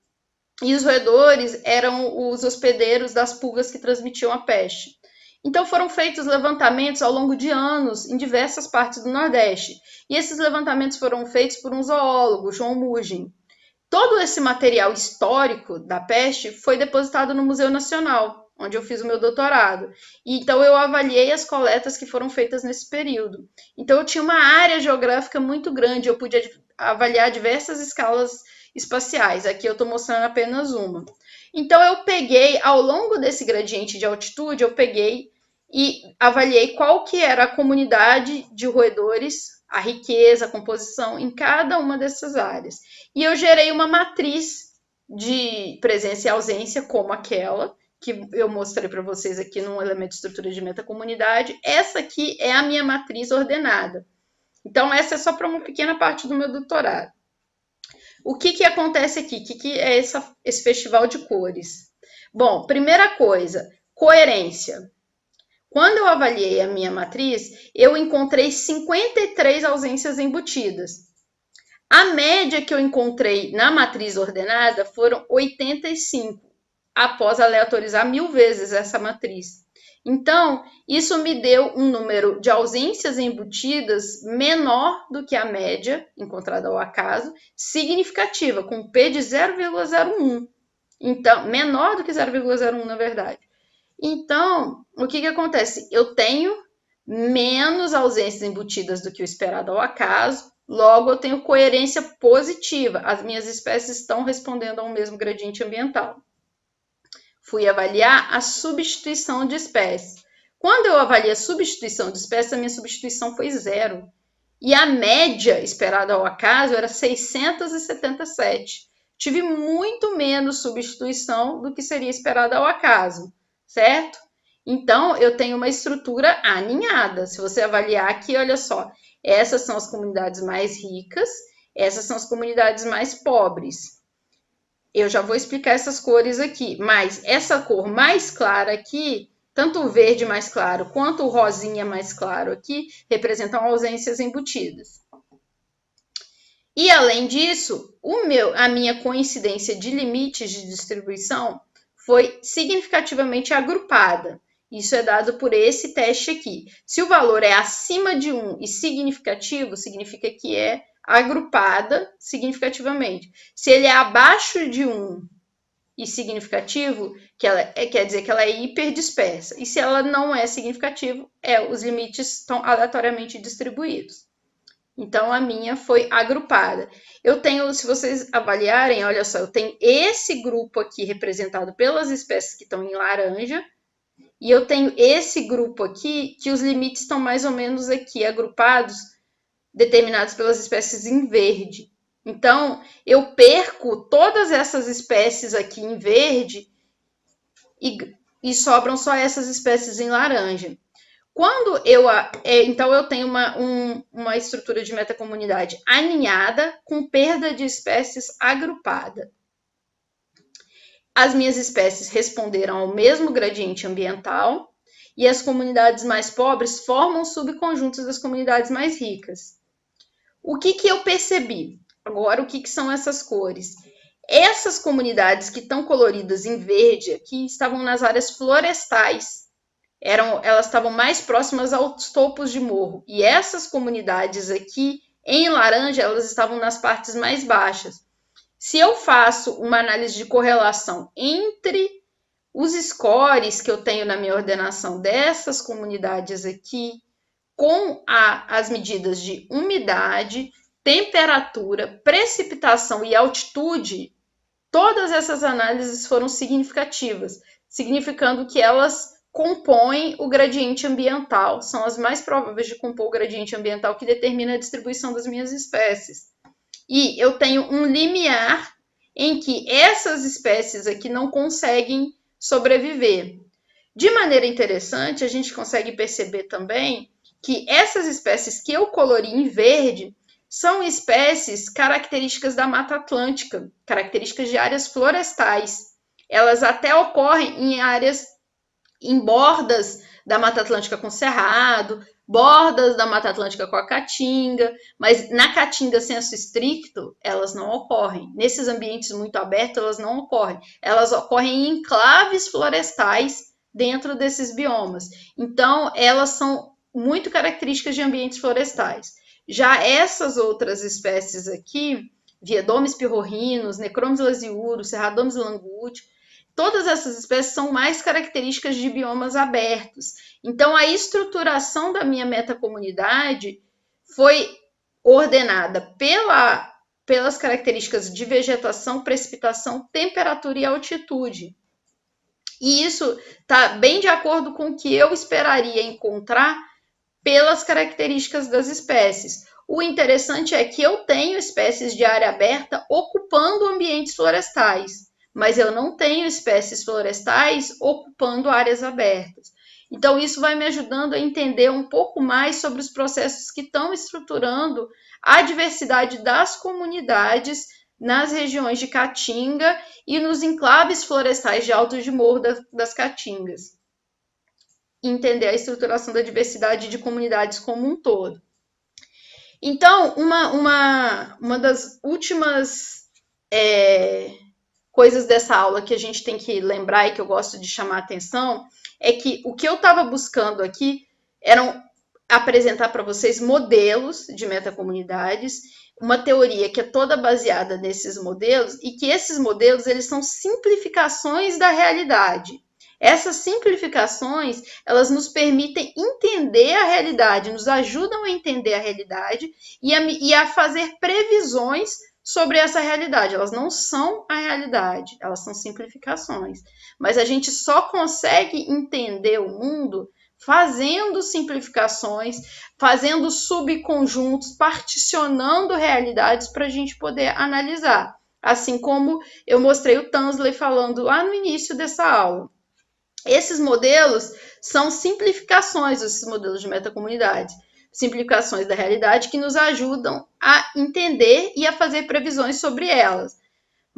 e os roedores eram os hospedeiros das pulgas que transmitiam a peste. Então foram feitos levantamentos ao longo de anos em diversas partes do Nordeste, e esses levantamentos foram feitos por um zoólogo, João Mugin. Todo esse material histórico da peste foi depositado no Museu Nacional, onde eu fiz o meu doutorado. E então eu avaliei as coletas que foram feitas nesse período. Então eu tinha uma área geográfica muito grande, eu podia avaliar diversas escalas espaciais. Aqui eu estou mostrando apenas uma. Então eu peguei, ao longo desse gradiente de altitude, eu peguei e avaliei qual que era a comunidade de roedores, a riqueza, a composição em cada uma dessas áreas. E eu gerei uma matriz de presença e ausência como aquela, que eu mostrei para vocês aqui no elemento de estrutura de metacomunidade. Essa aqui é a minha matriz ordenada. Então, essa é só para uma pequena parte do meu doutorado. O que acontece aqui? O que é esse festival de cores? Bom, primeira coisa, coerência. Quando eu avaliei a minha matriz, eu encontrei 53 ausências embutidas. A média que eu encontrei na matriz ordenada foram 85, após aleatorizar 1000 vezes essa matriz. Então, isso me deu um número de ausências embutidas menor do que a média, encontrada ao acaso, significativa, com P de 0,01. Então, menor do que 0,01, na verdade. Então, o que acontece? Eu tenho menos ausências embutidas do que o esperado ao acaso, logo eu tenho coerência positiva. As minhas espécies estão respondendo ao mesmo gradiente ambiental. Fui avaliar a substituição de espécies. Quando eu avaliei a substituição de espécies, a minha substituição foi 0. E a média esperada ao acaso era 677. Tive muito menos substituição do que seria esperado ao acaso, certo? Então, eu tenho uma estrutura aninhada. Se você avaliar aqui, olha só, essas são as comunidades mais ricas, essas são as comunidades mais pobres. Eu já vou explicar essas cores aqui, mas essa cor mais clara aqui, tanto o verde mais claro quanto o rosinha mais claro aqui, representam ausências embutidas. E, além disso, a minha coincidência de limites de distribuição foi significativamente agrupada. Isso é dado por esse teste aqui. Se o valor é acima de 1 e significativo, significa que é agrupada significativamente. Se ele é abaixo de 1 e significativo, quer dizer que ela é hiperdispersa. E se ela não é significativo, os limites estão aleatoriamente distribuídos. Então, a minha foi agrupada. Eu tenho, se vocês avaliarem, olha só, eu tenho esse grupo aqui representado pelas espécies que estão em laranja, e eu tenho esse grupo aqui, que os limites estão mais ou menos aqui, agrupados, determinados pelas espécies em verde. Então, eu perco todas essas espécies aqui em verde e sobram só essas espécies em laranja. Então, eu tenho uma estrutura de metacomunidade aninhada com perda de espécies agrupada. As minhas espécies responderam ao mesmo gradiente ambiental e as comunidades mais pobres formam subconjuntos das comunidades mais ricas. O que eu percebi? Agora, o que são essas cores? Essas comunidades que estão coloridas em verde aqui estavam nas áreas florestais. Elas estavam mais próximas aos topos de morro. E essas comunidades aqui, em laranja, elas estavam nas partes mais baixas. Se eu faço uma análise de correlação entre os scores que eu tenho na minha ordenação dessas comunidades aqui, com as medidas de umidade, temperatura, precipitação e altitude, todas essas análises foram significativas, significando que elas compõem o gradiente ambiental, são as mais prováveis de compor o gradiente ambiental que determina a distribuição das minhas espécies. E eu tenho um limiar em que essas espécies aqui não conseguem sobreviver. De maneira interessante, a gente consegue perceber também que essas espécies que eu colori em verde são espécies características da Mata Atlântica, características de áreas florestais. Elas até ocorrem em bordas da Mata Atlântica com cerrado, bordas da Mata Atlântica com a caatinga, mas na caatinga senso estricto, elas não ocorrem. Nesses ambientes muito abertos, elas não ocorrem. Elas ocorrem em enclaves florestais dentro desses biomas. Então, elas são muito características de ambientes florestais. Já essas outras espécies aqui, Viedomes pirrorhinus, Necromes lasiurus, Cerradomes languti, todas essas espécies são mais características de biomas abertos. Então, a estruturação da minha metacomunidade foi ordenada pelas características de vegetação, precipitação, temperatura e altitude. E isso está bem de acordo com o que eu esperaria encontrar pelas características das espécies. O interessante é que eu tenho espécies de área aberta ocupando ambientes florestais, mas eu não tenho espécies florestais ocupando áreas abertas. Então, isso vai me ajudando a entender um pouco mais sobre os processos que estão estruturando a diversidade das comunidades nas regiões de caatinga e nos enclaves florestais de altos de morro das caatingas. Entender a estruturação da diversidade de comunidades como um todo. Então, uma das últimas coisas dessa aula que a gente tem que lembrar e que eu gosto de chamar a atenção é que o que eu estava buscando aqui eram apresentar para vocês modelos de metacomunidades, uma teoria que é toda baseada nesses modelos e que esses modelos eles são simplificações da realidade. Essas simplificações, elas nos permitem entender a realidade, nos ajudam a entender a realidade e a fazer previsões sobre essa realidade. Elas não são a realidade, elas são simplificações. Mas a gente só consegue entender o mundo fazendo simplificações, fazendo subconjuntos, particionando realidades para a gente poder analisar. Assim como eu mostrei o Tansley falando lá no início dessa aula. Esses modelos são simplificações, esses modelos de metacomunidade, simplificações da realidade que nos ajudam a entender e a fazer previsões sobre elas.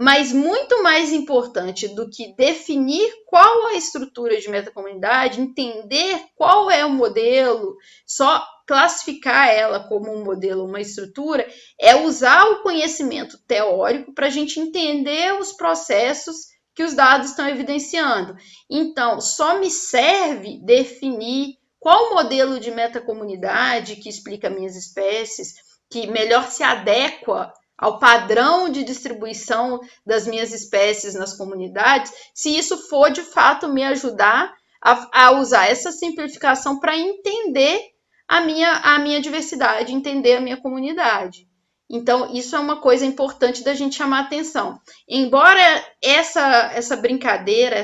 Mas muito mais importante do que definir qual a estrutura de metacomunidade, entender qual é o modelo, só classificar ela como um modelo, uma estrutura, é usar o conhecimento teórico para a gente entender os processos que os dados estão evidenciando. Então, só me serve definir qual modelo de metacomunidade que explica minhas espécies, que melhor se adequa ao padrão de distribuição das minhas espécies nas comunidades, se isso for de fato me ajudar a usar essa simplificação para entender a minha diversidade, entender a minha comunidade. Então, isso é uma coisa importante da gente chamar atenção. Embora essa brincadeira,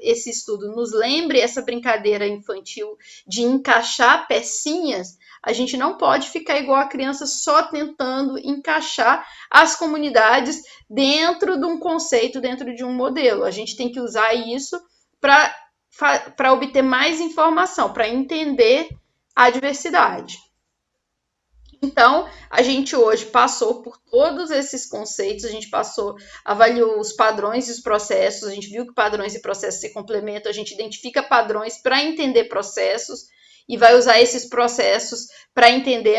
esse estudo nos lembre essa brincadeira infantil de encaixar pecinhas, a gente não pode ficar igual a criança só tentando encaixar as comunidades dentro de um conceito, dentro de um modelo. A gente tem que usar isso para obter mais informação, para entender a diversidade. Então, a gente hoje passou por todos esses conceitos, a gente avaliou os padrões e os processos, a gente viu que padrões e processos se complementam, a gente identifica padrões para entender processos e vai usar esses processos para entender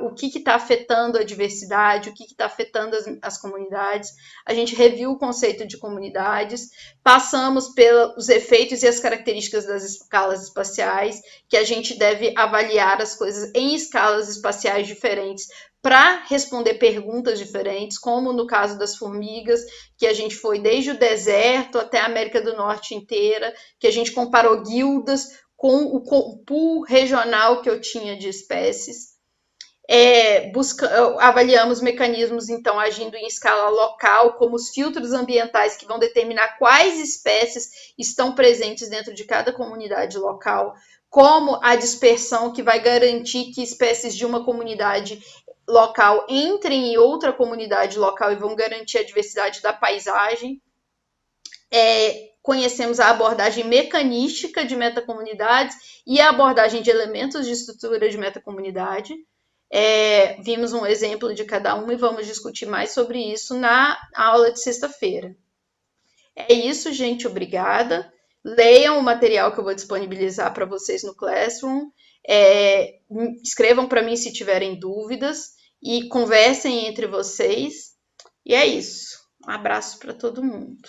o que está afetando a diversidade, o que está afetando as comunidades. A gente reviu o conceito de comunidades, passamos pelos efeitos e as características das escalas espaciais, que a gente deve avaliar as coisas em escalas espaciais diferentes para responder perguntas diferentes, como no caso das formigas, que a gente foi desde o deserto até a América do Norte inteira, que a gente comparou guildas com o pool regional que eu tinha de espécies. Avaliamos mecanismos, então, agindo em escala local, como os filtros ambientais que vão determinar quais espécies estão presentes dentro de cada comunidade local, como a dispersão, que vai garantir que espécies de uma comunidade local entrem em outra comunidade local e vão garantir a diversidade da paisagem. Conhecemos a abordagem mecanística de metacomunidades e a abordagem de elementos de estrutura de metacomunidade. Vimos um exemplo de cada uma e vamos discutir mais sobre isso na aula de sexta-feira. É isso, gente. Obrigada. Leiam o material que eu vou disponibilizar para vocês no Classroom. Escrevam para mim se tiverem dúvidas e conversem entre vocês. E é isso. Um abraço para todo mundo.